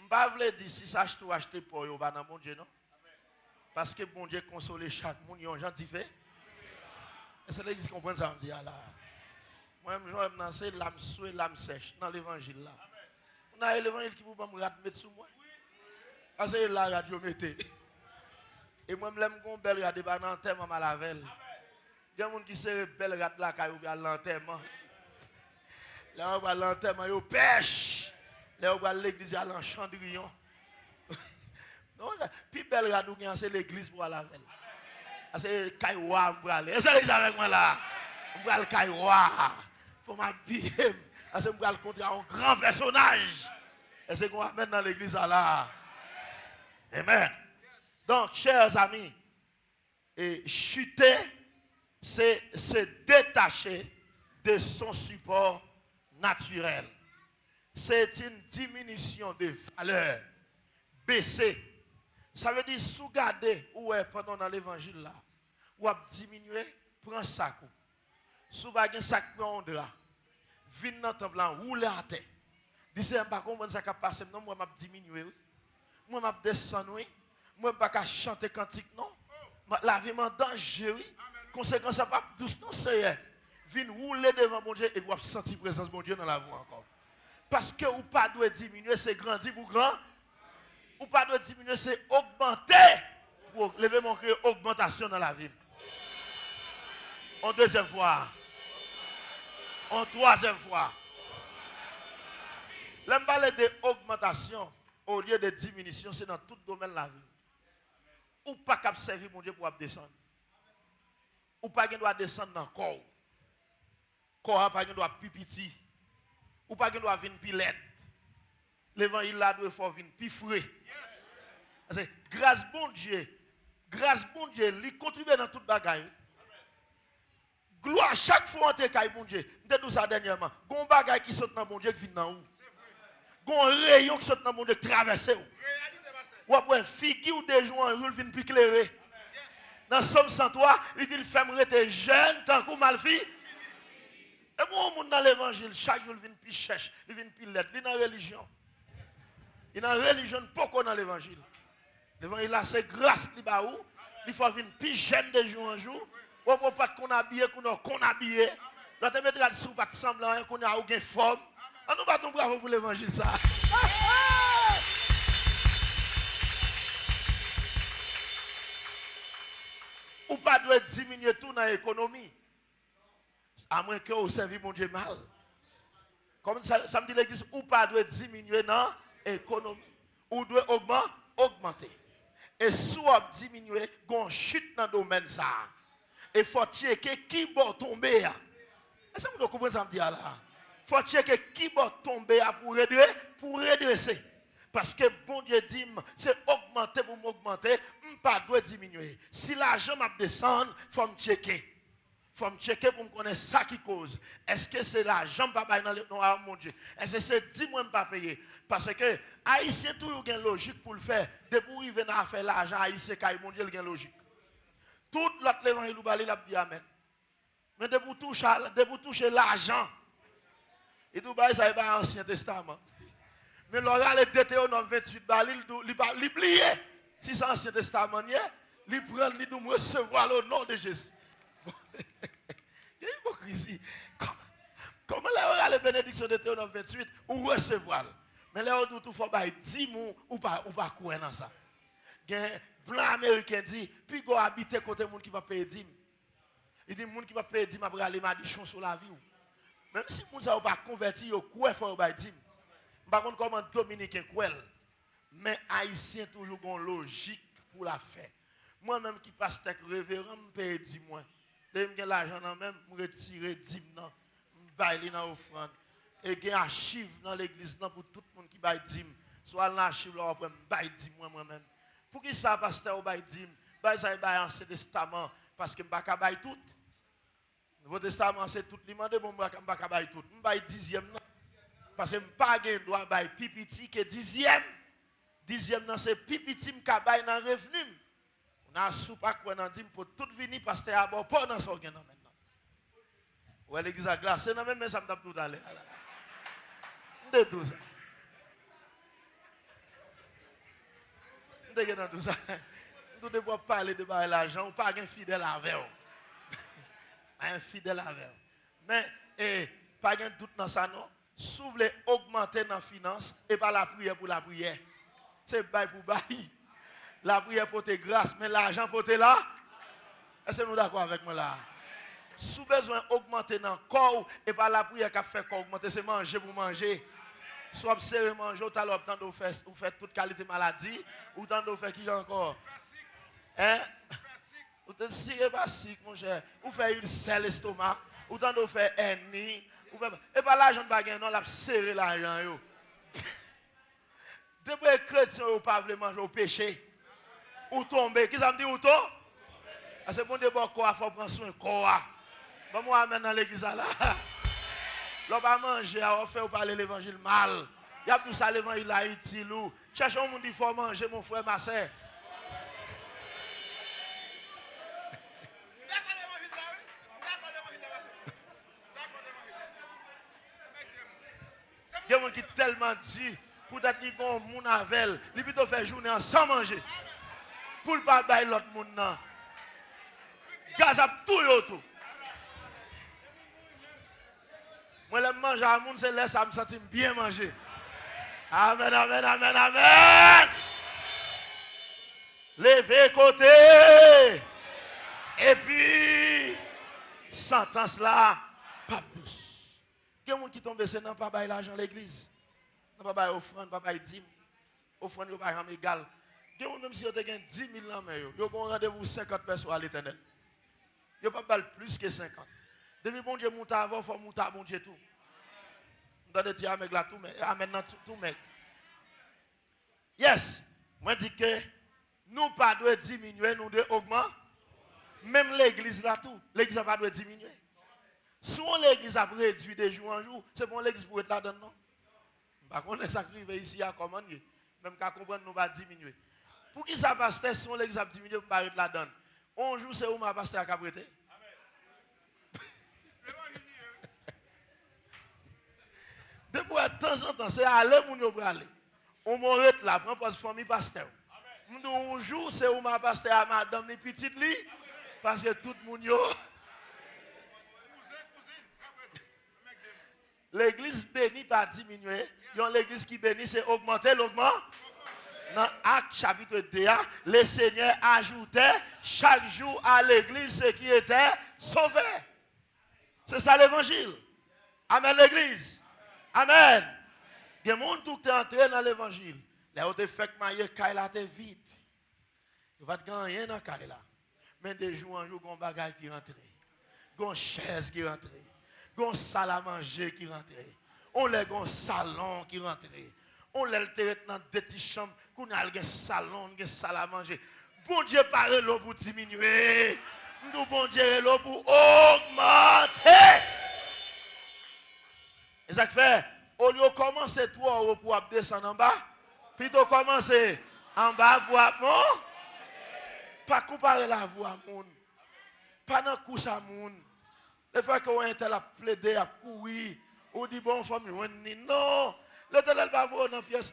Je ne veux pas dire si ça achète ou acheter pour vous, dans mon Dieu, non? Parce que mon Dieu console chaque monde, il y a un gentil fait. Est-ce que l'église comprend ça? Me dit là. Moi, je suis l'âme souée, l'âme sèche dans l'évangile là. On a l'évangile qui vous mettre sur moi. Parce que la radio mettez. Et moi, je me belle radio dans l'enterrement à la veille. Il y a des gens qui se belle radio là, quand ils ont l'enterrement. Là, on va l'enterrement, ils pêchent. Là, on va l'église à l'enchandrillon. Non, puis belle radio, c'est l'église pour la veille. C'est Kaiwa, je vais aller. Est-ce que vous avec moi là? Je vais aller Kaiwa. Il faut m'habiller. Je vais aller contre un grand personnage. Et c'est qu'on va mettre dans l'église là. Amen. Donc, chers amis, et chuter, c'est se détacher de son support naturel. C'est une diminution de valeur. Baisser. Ça veut dire sous-garder où est pendant dans l'évangile là. Ou à diminuer, prends sac. Sous un sac prend un drap. Vin dans le temple, roule à terre. Dis c'est pas comment ça va passer. Non, moi m'a diminué. Moi m'a descendu. Moi pas qu'à chanter cantique non. La vie m'en danger oui. Conséquence ça pas douce non c'est. Vin rouler devant mon Dieu et vous sentir présence de mon Dieu dans la voie encore. Parce que ou pas doit diminuer, c'est grandir pour grand. Ou pas doit diminuer, c'est augmenter pour lever mon cœur, augmentation dans la vie. En deuxième fois. En troisième fois. L'homme parle d'augmentation au lieu de diminution, c'est dans tout domaine de la vie. Ou pas qu'à servir mon Dieu pour descendre. Ou pas qu'il doit descendre dans le corps. Corps pas qu'il doit pipiti. Ou pas qu'il doit venir pilette. L'évangile là doit faire venir plus frais. Grâce bon Dieu, il contribue dans toute bagaille. Gloire chaque fois on te caille bon Dieu. Nous dit ça dernièrement. Gon bagaille qui saute dans bon Dieu qui vient dans où? Gon rayon qui saute dans bon Dieu traverser où? Ou après figure des jours en vient plus éclairé. Dans Somme 103, il dit le femme rete jeune tant que mal fille. Et bon monde dans l'évangile chaque jour il vient plus cherche, il vient plus lettre, il dans religion. Il dans religion pourquoi dans l'évangile. L'évangile là c'est grâce li ba ou, il faut venir plus jeune de jour en jour. Ou pas qu'on habillé qu'on habillé. Là te mettre là-dessus pas semblant qu'on a aucune forme. On nous battons bravo pour l'évangile ça. Ou pas doit diminuer tout dans l'économie. À moins que vous servez mon Dieu mal. Comme ça me dit l'église, ou pas doit diminuer dans l'économie. Ou doit augmenter. Et si vous diminuez, vous chute dans le domaine ça. Et il faut checker qui va tomber. Est-ce que vous comprenez ça me dit là? Il faut checker qui va tomber pour redresser. Parce que bon Dieu dit, c'est augmenter pour m'augmenter, pas doit diminuer. Si l'argent m'a descend, il faut me checker. Il faut me checker pour me connaître ça qui cause. Est-ce que c'est l'argent pas dans le nom de mon Dieu? Est-ce que c'est 10 mois pas payer? Parce que Haïtien toujours une logique pour le faire. Depuis qu'il vient à faire l'argent, Haïtien, mon Dieu, il a une logique. Tout l'autre l'évangile, il a dit Amen. Mais depuis toucher l'argent, et tout ça, c'est l'Ancien Testament. Mais l'oral est Deutéronome 28, il plie. Si c'est l'Ancien Testament, il prend, il doit recevoir le nom de Jésus. Il y a hypocrisie. Comment l'oral est bénédiction de Deutéronome 28 ou recevoir? Mais là, on dit faut pas 10 mots ou pas courir dans ça. Un blanc américain dit, puis go habiter côté monde qui va payer 10. Il dit, monde qui va payer 10, après aller madichon sur la vie. Même si monde ça pas converti, il faut faut pas 10. Par contre, comment Dominicain quoi? Mais Haïtien toujours une logique pour la faire. Moi-même qui passe tête révérend, me paye 10 mois. Dès que j'ai l'argent, même, je retire 10 mois, je baille dans l'offrande. Et j'ai un archive dans l'église pour tout le monde qui baille 10 mois. Soit l'archive là, après, je baille 10 mois moi-même. Pour qui ça, pasteur, baille 10 mois? Baille ça, baille Ancien Testament, parce que je ne peux pas bailler tout. Le Nouveau Testament, c'est tout. Il m'a dit, bon, je ne peux pas bailler tout. Je baille 10e. Parce que je n'ai pas de droit bailler pipiti que 10e. 10e, c'est pipiti qui baille dans le revenu. On a sous pas quoi dans dit pour tout venir parce que à bord pas dans son gain maintenant. Ouais l'église a glacé non même ça me tape tout aller. De tout ça. De dans tout ça. Nous devons parler de l'argent ou pas un fidèle avec. Un fidèle avec. Mais pas un doute dans ça non. Si vous voulez augmenter dans la finance et pas la prière pour la prière. C'est bail pour bail. La prière pour tes grâces, mais l'argent pour tes là. Est-ce que nous d'accord avec moi là? Si vous avez besoin d'augmenter dans le corps, et pas la prière qui fait corps augmenter, c'est manger pour manger. Soit observer manger, ou alors tant de faire toute qualité maladie, ou tant de faire qui j'ai encore? Hein? Ou te tirer basique, mon cher. Ou faire une selle estomac, ou tant de faire hernie. Et pas l'argent de baguette, non, la serrer l'argent. Depuis les chrétiens, vous ne pouvez pas manger au péché. Ou tomber. Qui ça me dit ou tomber? C'est bon de bon corps, il faut prendre soin de corps. Bon, moi, amène dans l'église là. L'on va manger, on fait parler l'évangile mal. Il y a tout ça, l'évangile là, utile. Cherchez un monde qui faut manger, mon frère, ma soeur. Il y a des gens qui sont tellement dit, pour être qu'ils ont un monde avec, ils plutôt faire journée sans manger. Pour ne pas bailler l'autre monde. Gaz à tout. Moi, je mange à monde, c'est là, ça me sentit bien manger. Amen, amen, amen, amen. Levez côté. Et puis, sentence là, pas plus. Il y a des gens qui tombent, c'est non, pas bailler l'argent à l'église. Non, pas bailler offrande, pas bailler dîme. Offrande, pas bailler égal. Il y a des gens, même si vous avez 10 000 ans, vous avez un rendez-vous 50 personnes à l'éternel. Il n'y a pas plus que 50. Depuis bon Dieu monte avant, il faut monter à bon Dieu tout. On doit dire avec la tout, mais maintenant tout mec. Yes, moi dis que nous pas doit diminuer, nous devons augmenter. Même l'église là tout, l'église n'a pas doit diminuer. Si l'église a réduit de jour en jour, c'est bon l'église pour être là-dedans non. Par contre, ça arrive ici à commander, même qu'à comprendre nous va diminuer. Pour qui ça passe si l'église a diminué, on va être là-dedans. Un jour c'est où ma pasteur a prêté. Depuis de temps en temps, c'est aller mon yo aller. On m'arrête là, prend pas de famille pasteur. Un jour c'est où ma pasteur a madame ni petite li parce que tout le monde yo. L'église bénie pas diminuer, l'église qui bénit c'est augmenter l'augment. Dans Actes chapitre 2, le Seigneur ajoutait chaque jour à l'église ce qui était sauvé. C'est ça l'évangile. Amen l'église. Amen. Il y a des gens qui sont entrés dans l'évangile. Là où tu fais que maille Kaila te vide. Il va te gagner dans Kaila. Mais de jour en jour, il y a un bagage qui rentre. Il y a une chaise qui rentre. Il y a une salle à manger qui rentre. On a un salon qui rentre. On l'a dans deux petites chambres. On a un salon, une salle à manger. Bon Dieu parle l'eau pour diminuer. Nous, bon Dieu, l'eau pour augmenter. Et ça fait, au lieu de commencer 3 euros pour descendre en bas, plutôt commencer en bas pour monter. Pas comparer la voix à moun. Pas dans course à moun. Le fait qu'on est à plaider, à courir, ou dit bon famille, non. L'Éternel va voir dans pièce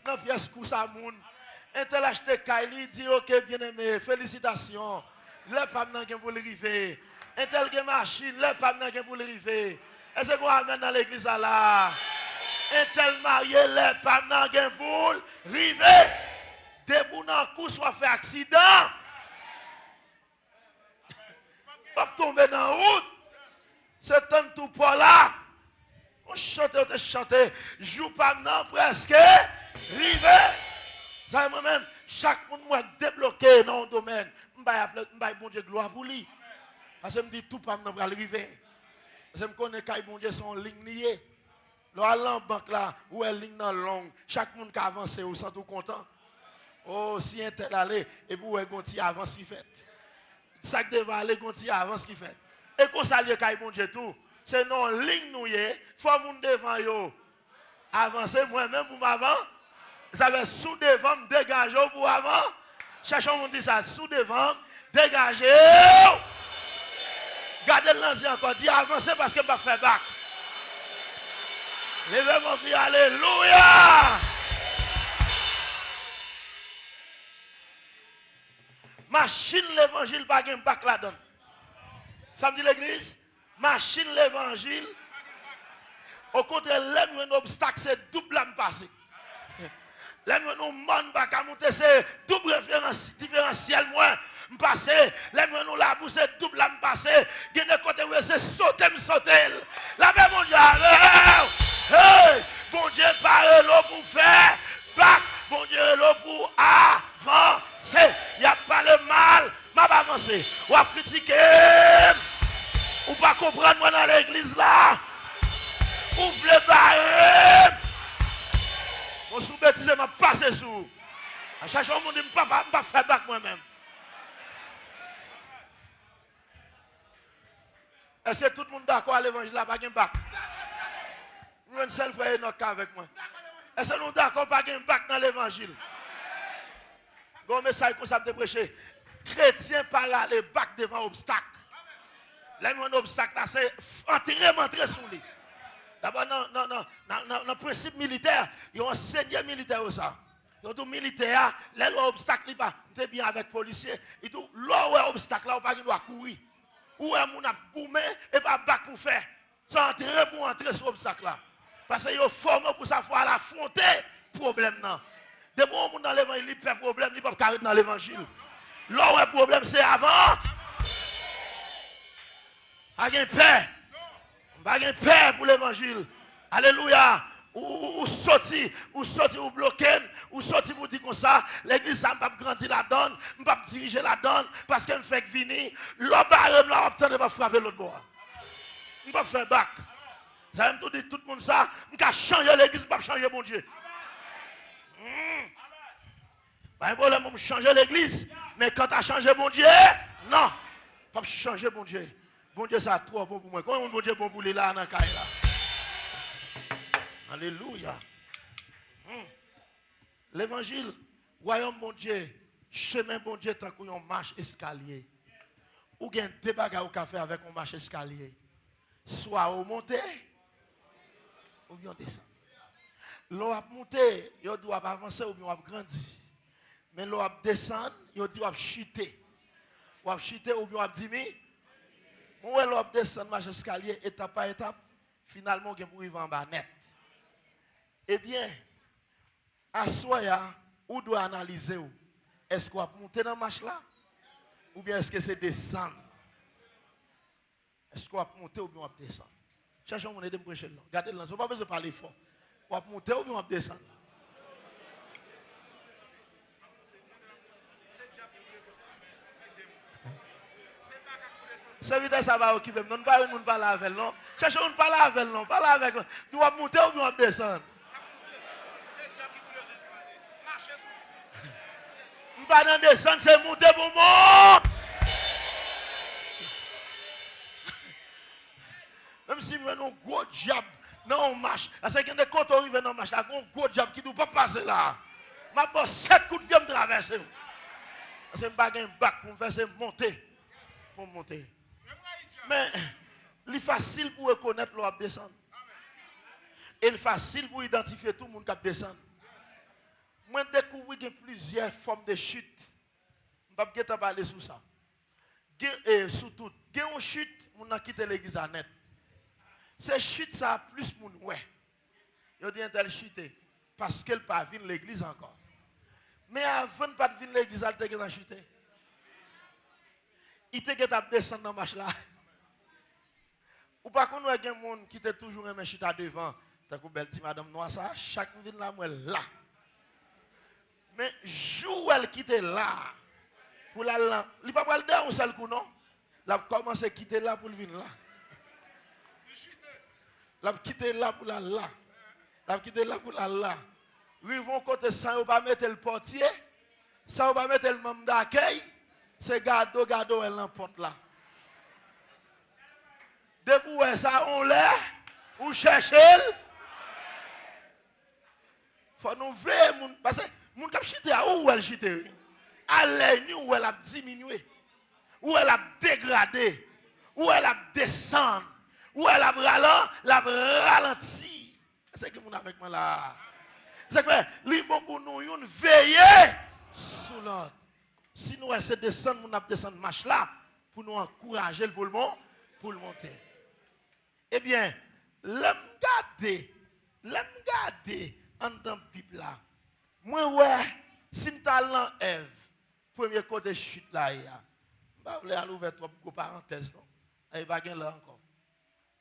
coup ça moun. Un tel acheté Kylie dit OK bien aimé, félicitations. Les femmes n'ont pour l'arriver. Un tel qui machine, les femmes n'ont pour l'arriver. Est-ce qu'on amène dans l'église là? Un tel marié, les femmes n'ont pour l'arriver. Debout dans le coup, soit fait accident. Pas tomber dans la route. C'est un tout pas là. On chante, joue pas maintenant presque, rivé. Ça moi-même, chaque monde moi débloqué dans un domaine. Je bon Dieu gloire pour lui. Parce que je me dis tout pas maintenant pour arriver. Parce que je connais que bon Dieu son ligne liée. Là, en banque là, où est ligne dans longue, chaque monde qui avance, ou sont tout content. Oh, si un tel allé, et puis où est gonti avance qui fait. Ça devant aller gonti avance qui fait. Et qu'on s'allie que bon Dieu tout. C'est non ligne nous y faut moun devant yo avancer moi-même pour m'avant ça veut sous devant me dégager pour avant cherchons on dit ça sous devant dégager gardez l'ancien encore dit avancer parce que pas faire bac levez mon pied alléluia machine l'évangile pas gain bac là-dedans ça me dit l'église machine l'évangile. Au contraire, l'un un obstacle, c'est double à me passer. L'un nous monde pas monter, c'est double différentiel moins me passer. L'un nous la bouche, c'est double à me passer. Il y a des côtés où c'est sauter, me sauter. La même mon Dieu, hey, bon Dieu, parle l'eau pour faire bac. Bon Dieu, l'eau pour avancer. Il n'y a pas le mal, m'a pas avancé. Ou à critiquer. Ou pas comprendre moi dans l'église là. Ouvre le barème. Mon sous-bêtise m'a passé sous. À chaque fois, on dit, je ne peux pas faire bac moi-même. Est-ce que tout le monde d'accord à l'évangile là, pas de bac? Nous, une seule fois, il y a avec moi. Est-ce que nous d'accord pas de bac dans l'évangile? Bon message comme ça me prêcher. Chrétien par là, les bacs devant obstacle. Là, un obstacle, là, c'est entrer sous lui. D'abord, dans le principe militaire, il y a un seigneur militaire aussi. Il y a un militaire, là, l'obstacle, il pas bien avec les policiers. Il dit, là où est l'obstacle, là, il doit courir. Où est mon gourmet et pas bac pour faire. C'est entrer pour entrer sur l'obstacle là. Parce qu'il est formé pour savoir affronter le problème. De bon, on dans l'évangile, il fait problème, il ne peut pas carrer dans l'évangile. Là où est le problème, c'est avant. Pas de paix. Pas de paix pour l'évangile. Alléluia. Ou sorti, ou bloqué, ou sorti pour dire comme ça, l'église ça ne peut pas grandir la donne, ne peut pas diriger la donne, parce qu'elle me fait venir, l'autre barème là, on ne va frapper l'autre bord. On ne peut pas faire bac. Ça veut tout dire tout le monde ça, on peut changer l'église, on ne peut pas changer mon Dieu. Pas un problème, on changer l'église, mais quand tu as changé mon Dieu, non, pas changer mon Dieu. Bon Dieu, ça trop bon pour moi. Comment bon Dieu bon pour les là dans la caille là? Alléluia. L'évangile, royaume bon Dieu, chemin bon Dieu, tant qu'on marche escalier. Ou bien des bagages au café avec on marche escalier. Soit au monter, ou bien descendre. L'eau a monté, il doit avancer ou bien grandir. Mais l'eau a descendre, il doit chuter. Ou chuter ou bien diminuer. Où est l'eau descendre marche escalier étape par étape, finalement on pour arriver en bas net. Eh bien, à soi, où doit analyser où? Est-ce qu'on va monter dans la marche là? Ou bien est-ce que c'est descendre? Est-ce qu'on va monter ou bien on va descendre? Cherchons mon aide me prêcher là. Regardez là, on n'a pas besoin de parler fort. On va monter ou bien on va descendre? C'est vite ça va occuper. Nous ne pouvons pas parler avec non. Cherchons de parler avec non. Parler avec nous. Nous allons monter ou nous allons descendre? Nous ne pouvons pas descendre, c'est monter pour moi. Même si nous avons un gros diable, non, on marche. Parce qu'il y a des comptes arrivés dans la marche, il y a un gros diable qui ne doit pas passer là. Je vais 7 coups de pied me traverser. Parce que je n'ai pas un bac pour me faire monter. Pour monter. Mais, c'est facile pour reconnaître l'eau descendre. Et facile pour identifier tout le monde qui descend. Moi, je découvre qu'il y a plusieurs formes de chute. Je ne vais pas parler sur ça. Surtout, il y a une chute, on a quitté l'église à net. Ces chutes, ça a plus de monde. Ouais. Il dit qu'elle chute parce qu'elle n'a pas vu l'église encore. Mais avant de ne pas venir l'église, elle a chuté. Il t'a descendu dans la marche là. Ou pas qu'on a des gens qui étaient toujours un chita devant. T'as que belle petite madame noire ça, chaque ville là, moi là. Mais jour elle quitte là, pour la là, il pas le dire un seul coup non. La commencé à quitter là pour venir là. La quitter là pour la là. La quitter là pour la là. Ils vont côté ça, on va mettre le portier, ça on va mettre le membre d'accueil, c'est gado elle l'emporte là. Depuis ça on l'a, on cherche elle. Faut nous veiller parce que mon cap chité à où elle chité. À l'air où elle a diminué, où elle a dégradé, où elle a descendu, où elle a ralenti. C'est que mon avec moi là. C'est que li bon pour nous une veiller sur l'autre. Si nous essayons de descendre, nous avons descendre marche là pour nous encourager pour le monter. Eh bien, l'homme garder en dans la Bible là. Moi ouais, si me talent Ève, premier côté chute là il y a. Bah vous aller ouvrir trop parenthèse non. Il va gagner là encore.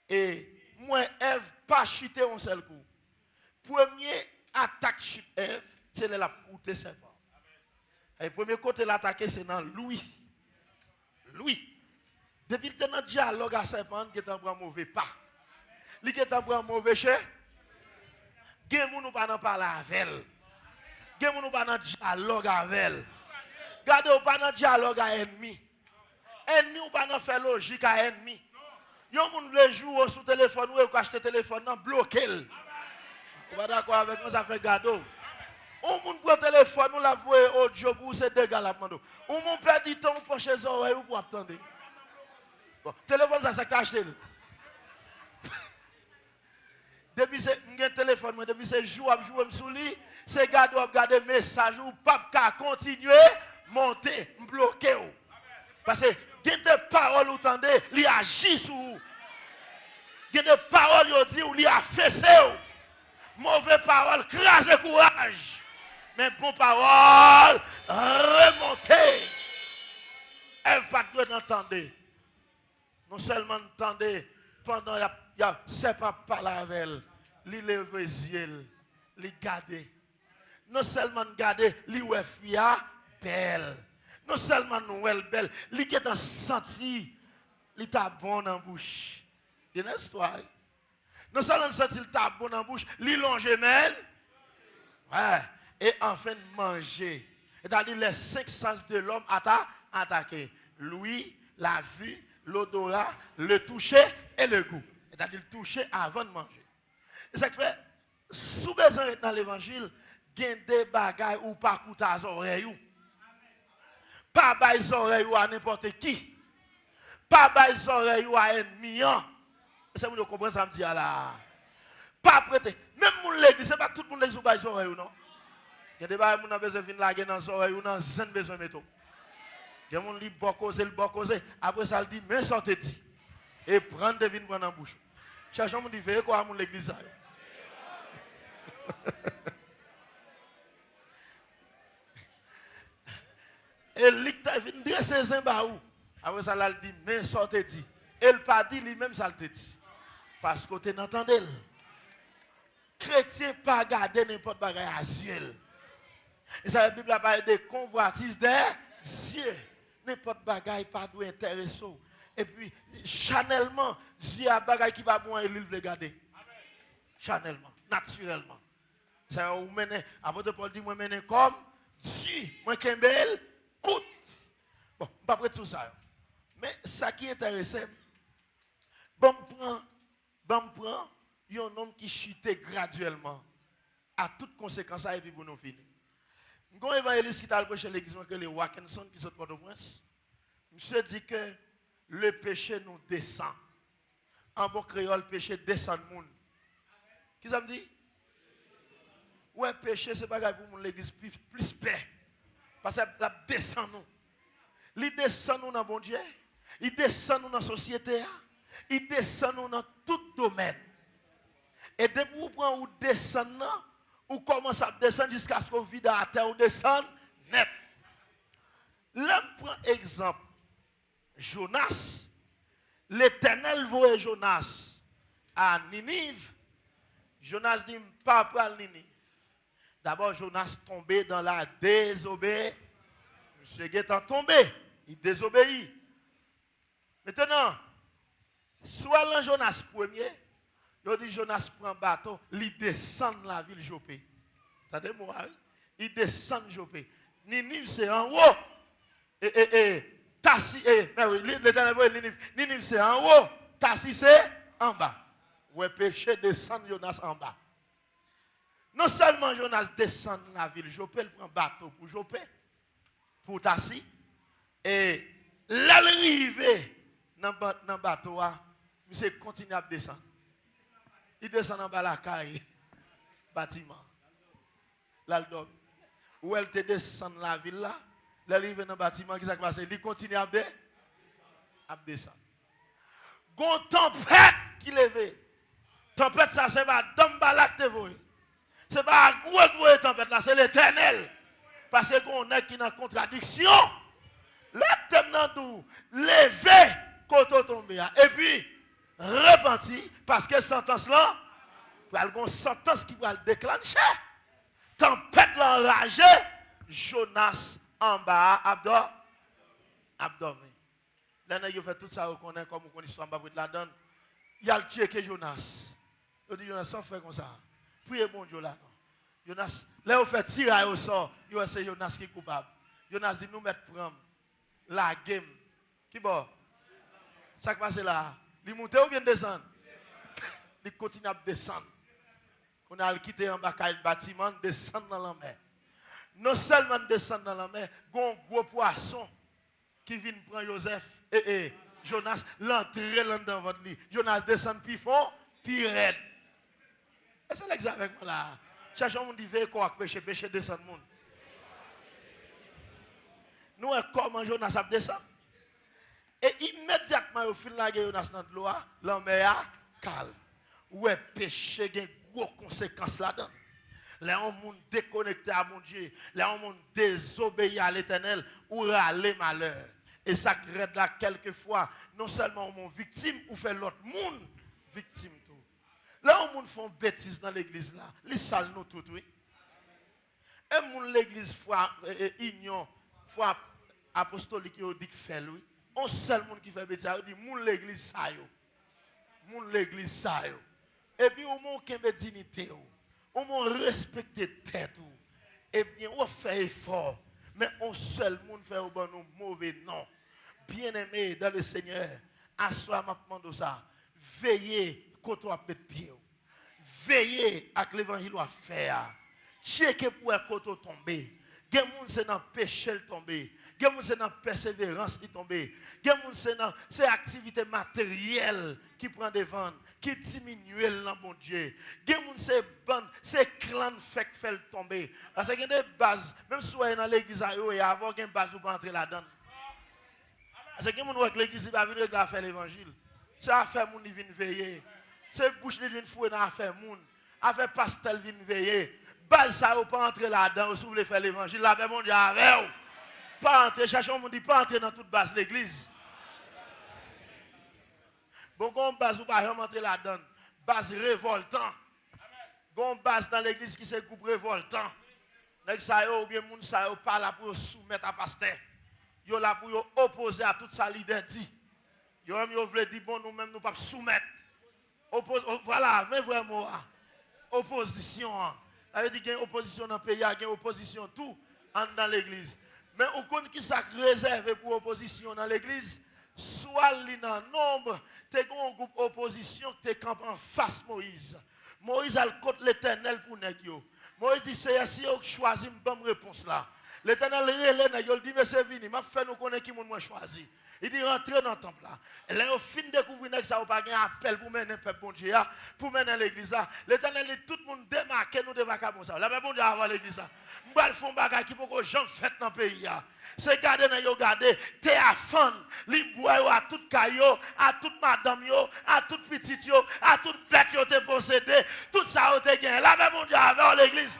Et moi Ève pas chuter un seul coup. Premier attaque chute Ève, c'est la coûter serpent. Et premier côté l'attaquer c'est dans Louis. Depuis que dans dialogue à serpent qui est en mauvais pas. Li qui est en mauvais chez. Gen moun ou pas nan parler avec elle. Gen moun ou pas nan dialogue avec elle. Gade ou pas nan dialogue à ennemi. Ennemi ou pas nan faire logique à ennemi. Yon moun vle jouer sur téléphone ou acheter téléphone nan bloquer. Ou pas d'accord avec nous ça fait gado. Ou moun prend téléphone ou la voyer audio pour c'est dégâts la mando. Ou moun perd du temps pour chez oreille ou pour attendre. Bon, téléphone ça c'est acheter. Depuis c'est un téléphone, depuis c'est jour à jouer sous lui, c'est garder message ou pas continuer monter, bloquer. Parce que il y a des paroles ou tendez, il agit sur vous. Il y a des paroles ou dit ou il a fessé. Mauvaise parole, crase courage. Mais bon parole, remonter. Elle va pas entendre. Non seulement entendre pendant il y a serpent parler avec elle, li leve les yeux, li garder. Non seulement garder, li ouais fia belle. Non seulement nous elle belle, li qui est senti, li ta bon en bouche. C'est une histoire. Non seulement senti li ta bon en bouche, li longe men. Ouais, et enfin manger. C'est-à-dire les 5 sens de l'homme attaqué. L'ouïe, la vue, l'odorat, le toucher et le goût. C'est-à-dire le toucher avant de manger. Et ça fait, sous besoin dans l'évangile, il y a des bagailles ou pas coûter à oreilles. Pas bailler oreilles à n'importe qui. Pas bailler oreilles à ennemi. C'est vous comprenez ça me dit là. Pas prêter. Même mon l'église, c'est pas tout le monde qui baille oreilles non. Il y a des bagailles qui ont besoin de venir laguer dans les oreilles ou dans zène besoin de métaux. Il y a des gens qui ont après ça, il dit, mais sortez dit. Et prendre des vins prendre en bouche. Cherchons mon dit, veillez quoi à mon l'église. Et l'icta vient dresser Zimbaou. Après ça, il dit, mais sortez dit. Et le pas dit lui-même, ça le dit. Parce que tu n'entendez. Chrétien pas garder n'importe quoi à ciel. Et ça, la Bible a parlé de convoitise des yeux. N'importe bagaille pas doit intéresser. Et puis, chanellement, Dieu a bagaille qui va bon et il veut garder. Chanellement, naturellement. Ça vous mène, apôtre Paul dit, moi mène comme Dieu, moi Kembel, coûte. Bon, pas près tout ça. Mais ça qui est intéressant, bon prend, il y a un homme qui chute graduellement à toutes conséquences et puis pour nous finir. Quand l'évangéliste qui a prêché l'église, que les Watkinson qui sont Port-au-Prince, monsieur dit que le péché nous descend. En bon créole, le péché descend le monde. Qui ça me dit? Ouais, péché, c'est pas grave pour l'église plus paix. Parce que la descend nous. Il descend nous dans bon Dieu. Il descend nous dans la société. Il descend nous dans tout domaine. Et depuis que vous prenez ou descendez, ou commencez à descendre jusqu'à ce que vous vide à terre ou descend net. Là, je prends exemple. Jonas. L'Éternel voit Jonas à Ninive. Jonas dit, pas pour Ninive. D'abord, Jonas tombé dans la désobéissance. Monsieur Guétan tombé. Il désobéit. Maintenant, soit là Jonas premier, il dit Jonas prend bateau, il descend la ville Jopé. Attendez-moi, il descend Jopé. Ninive c'est en haut. Tassi, l'Éternel voit Ninive. Ninive c'est en haut. Tassi c'est en bas. Ouais, péché descend Jonas en bas. Non seulement Jonas descend la ville Jopé, il prend bateau pour Jopé, pour Tassi. Et l'arrivée dans le bateau, monsieur continue à descendre. Il descend en bas la caille, bâtiment. L'aldom. Où elle te descend la ville là, l'arrivée dans le bâtiment, qui s'est passé? Il continue à descendre. Gon tempête qui lève. Tempête ça, c'est pas d'embalak te voye. C'est pas gros que vous tempête là, c'est l'Éternel. Parce qu'on est qui dans contradiction. Le thème dans tout, lever quand tombe. Et puis, repenti, parce que sentence là, il y a une sentence qui va le déclencher. Tempête l'enragée, Jonas en bas, abdomen. Là, il fait tout ça, on connaît comme on connaît l'histoire, on va la donne. Il y a le tué que Jonas. Il dit, Jonas, on fait comme ça. Priez bon Dieu là. Jonas, là, on fait tirer au sort. C'est Jonas qui est coupable. Jonas dit, nous mettons prendre la game. Qui bon? Ça qui passe là. Il monte ou bien descendre? Il continue à descendre. On a quitté en bas le bâtiment, descendre dans la mer. Non seulement descendre dans la mer, il y a un gros poisson qui vient prendre Joseph et Jonas, l'entrer dans votre lit. Jonas descend puis fond, puis raide. Et c'est l'examen avec moi là. Cherchons mon divin quoi péché descendre monde. Nous comment Jonas a descendre. Et immédiatement au fin de la guerre Jonas dans l'eau, la mer a calme. Ouais péché a des grosses conséquences là-dedans. Là on monde déconnecté à mon Dieu, là on monde désobéi à l'Éternel ou râler malheur. Et ça crée là quelquefois non seulement on victime ou fait l'autre monde victime tout. Là on monde font bêtises dans l'église là, les salles nous tout oui. Et mon l'église foi union foi apostolique yo dit fait lui. On seul monde qui fait bêtise, dit mon l'église ça yo. Mon l'église ça yo. Et puis on monde qui a dignité on respecte tête ou. Eh bien on fait effort, mais on seul monde fait au bon mauvais nom. Bien-aimé dans le Seigneur, à soi m'a demandé ça. Veillez quand on mettre pied. Veillez avec l'évangile à faire. Checkez pour quand on tombe. Gen moun c'est dans péché le tomber. Gen moun c'est dans persévérance il tomber. Gen moun c'est activité matérielle qui prend devant, qui diminue dans bon Dieu. Gen moun c'est bande, c'est clan fait le tomber. Parce que des bases, même si vous êtes dans l'église et avant gen base pour entrer là-dedans. Parce que gen moun avec l'église va venir faire l'évangile. C'est affaire moun qui vient veiller. C'est bouche qui vient fouer dans affaire moun. Affaire pastel vient veiller. Base ça ou pas entrer là-dedans, si vous voulez faire l'évangile, la paix mon Dieu avec vous. Pas entrer, cherchons mon dit pas entrer dans toute base l'église. Bon, on base ou pas entrer là-dedans, base révoltant. Bon base dans l'église qui se coupe révoltant. Nèg ça ou bien moun ça pas là pour soumettre à pasteur. Yo là pour opposer à tout ça leader dit. Yo même yo veut dire bon nous même nous pas soumettre. Voilà, mais vraiment opposition. Ça veut dire qu'il y a une opposition dans le pays, il y a une opposition tout dans l'église. Mais on connaît qui ça réservé pour opposition dans l'église. Soit dans nombre, tu as un groupe opposition qui campe en face Moïse. Moïse a le côté l'Éternel pour négio. Moïse dit c'est si on choisit une bonne réponse là. L'Éternel relève, il dit, mais c'est venu, m'a fait nous connaître qui moi choisi. Il dit, rentrez dans le temple là. Et là, au fin de découvrir que ça n'a pas un appel pour mener le peuple bon Dieu, pour mener l'église là. L'Éternel dit, tout le monde démarque, nous devons faire comme ça. Là, bon Dieu, avant l'église là. Nous allons faire un bagage qui peut que gens fait dans le pays. C'est garder dans yo garder, t'es à fond, li bois à tout caillou, à toute madame yo, à toute petite yo, à toute bête yo te possédé, tout ça yo te gagné. Là, bon Dieu, avant l'église.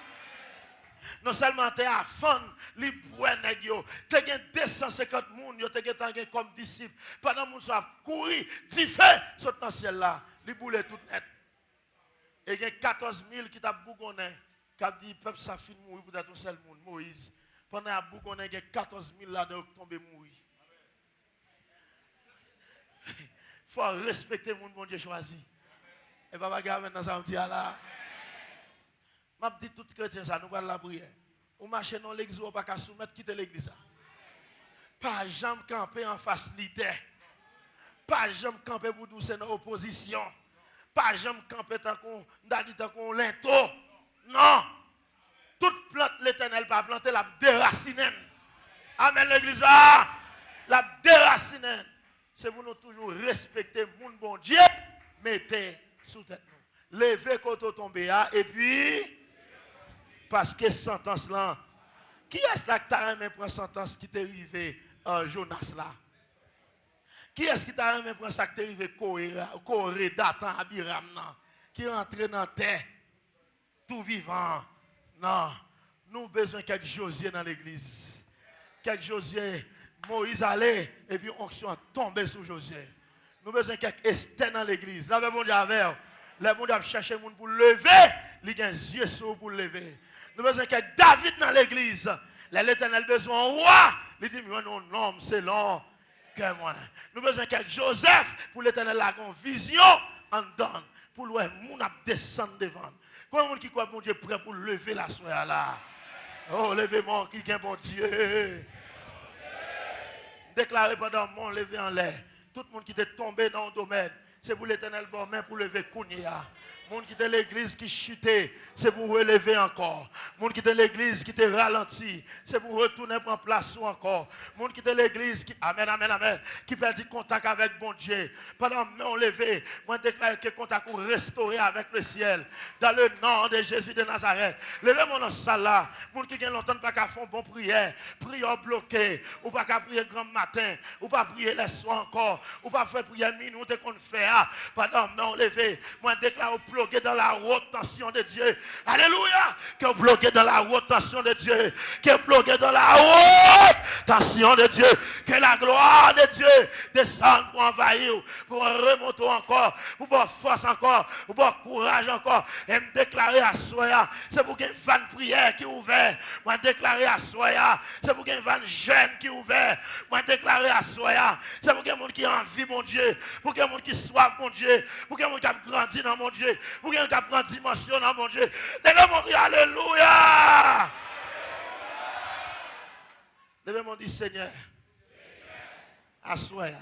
Non seulement tu es à fond, les bois nèg yo, tu as 250 personnes, tu as comme disciples. Pendant que nous avons couru, tu fais, saute dans le ciel là, les boulets tout net. Et il y a 14 000 qui t'a bougonné, qui a dit, peuple ça finit mourir pour être un seul monde, Moïse. Pendant que bougonné, il y a 14 000 là qui tombent mourir. Il faut respecter le monde bon Dieu choisi. Et papa gars maintenant ça me dit là. M'a dit tout chrétien ça, nous allons la prière. Ou marcher dans l'église ou pas qu'à soumettre, quitter l'église. Pas jamais camper en facilité. Pas jamais camper pour doucer dans l'opposition. Pas jamais camper tant qu'on lento. Non. Toute plante l'Éternel pas planter, la déraciner. Amen l'église là. La déraciner. C'est pour nous toujours respecter mon bon Dieu. Mettez sous tête nous. Levez quand on tombe et puis parce que sentence là, qui est-ce là qui t'a aimé pour sentence qui t'est arrivé Jonas là? Qui est-ce qui t'a aimé pour ça qui t'est arrivé Corée, Dathan, Abiram là? Qui rentre dans la terre, tout vivant? Non, nous avons besoin de quelques Josué dans l'église. Quelques Josué, Moïse allait et puis onction tombé sur Josué. Nous avons besoin de quelques Esther dans l'église. Là, le monde avec. Le monde a cherché le monde pour lever. Il a un yeux sur pour lever. Nous avons besoin de David dans l'église. L'Éternel a besoin d'un roi. Il dit, mais non, homme, c'est long que moi. Nous avons besoin de Joseph pour l'Éternel a une vision en donne. Pour le monde a descendre devant. Comment le monde qui croit bon Dieu prêt pour lever la soirée là? Oh, levez-moi qui est bon Dieu. Déclaré pendant mon lever en l'air. Tout le monde qui est tombé dans le domaine. C'est pour l'Éternel bon main pour lever Kounia. Monde qui est l'église qui chutait, c'est pour relever encore. Monde qui est l'église qui te ralenti, c'est pour retourner pour place encore. Monde qui est l'église qui, amen, amen, amen, qui perd contact avec bon Dieu. Pendant que on levé, moi déclare que contact pour restaurer avec le ciel. Dans le nom de Jésus de Nazareth. Levez-moi dans la salle là. Monde qui a longtemps pas qu'à faire bon prière. Prière bloquée. Ou pas qu'à prier grand matin. Ou pas prier les soirs encore. Ou pas faire prière minute qu'on fait. Pendant que on levé, moi déclare bloqué dans la haute tension de Dieu. Alléluia. Que vous bloquez dans la haute tension de Dieu. Que vous bloquez dans la haute tension de Dieu. Que la gloire de Dieu descende pour envahir, pour remonter encore, pour avoir force encore, pour avoir courage encore. Et me déclarer à soi, c'est pour qu'il y ait une vanne prière qui est ouverte. Moi déclarer à soi, c'est pour qu'il y ait une vanne jeune qui est ouverte. Moi déclarer à soi, c'est pour qu'il y ait un monde qui a envie, mon Dieu. Pour qu'il y ait un monde qui soit, mon Dieu. Pour qu'il y ait un monde qui a grandi dans mon Dieu. Pour qu'il y ait un prendre dimension dans mon Dieu. Levez-moi, alléluia. Levez-moi, dit Seigneur. Assoya.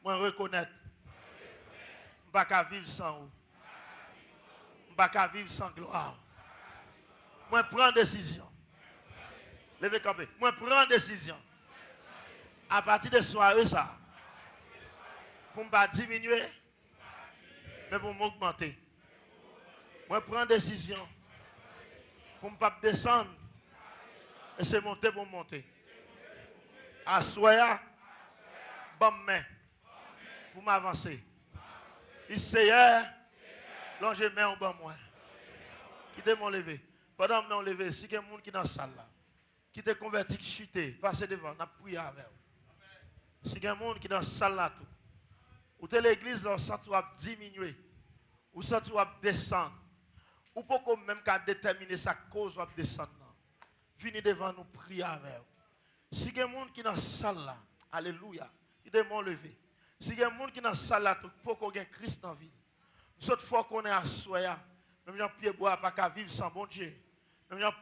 Moi reconnaître. Je ne peux pas vivre sans vous. Je ne peux pas vivre sans gloire. Moi prends décision. Levez campé. Moi prends décision. À partir de soirée ça. Pour ne pas diminuer. Mais pour m'augmenter. Moi, prends décision pour ne pas descendre. Et c'est monter pour monter. Assoya, bonne main pour m'avancer. Ici, là, je mets en bas moi. Quittez mon lever. Pendant que je lever, si il y a des gens qui sont dans la salle, qui te converti, qui chuté, passez devant, on a prié avec eux. Si il y a des gens qui sont dans la salle, là, tout. Ou de l'église, là, on sent que tu vas diminuer. Ou sent que tu vas descendre. Ou pas même qu'à déterminer sa cause, ou descendre. Venez devant nous prier avec vous. Si il y a des gens qui sont dans la salle, là, alléluia, ils doivent lever. Si il y a des gens qui sont dans la salle, là, pour qu'on ait Christ en vie. Cette fois qu'on est à soi, même Jean Pierre bois pas qu'à vivre sans bon Dieu. Même Jean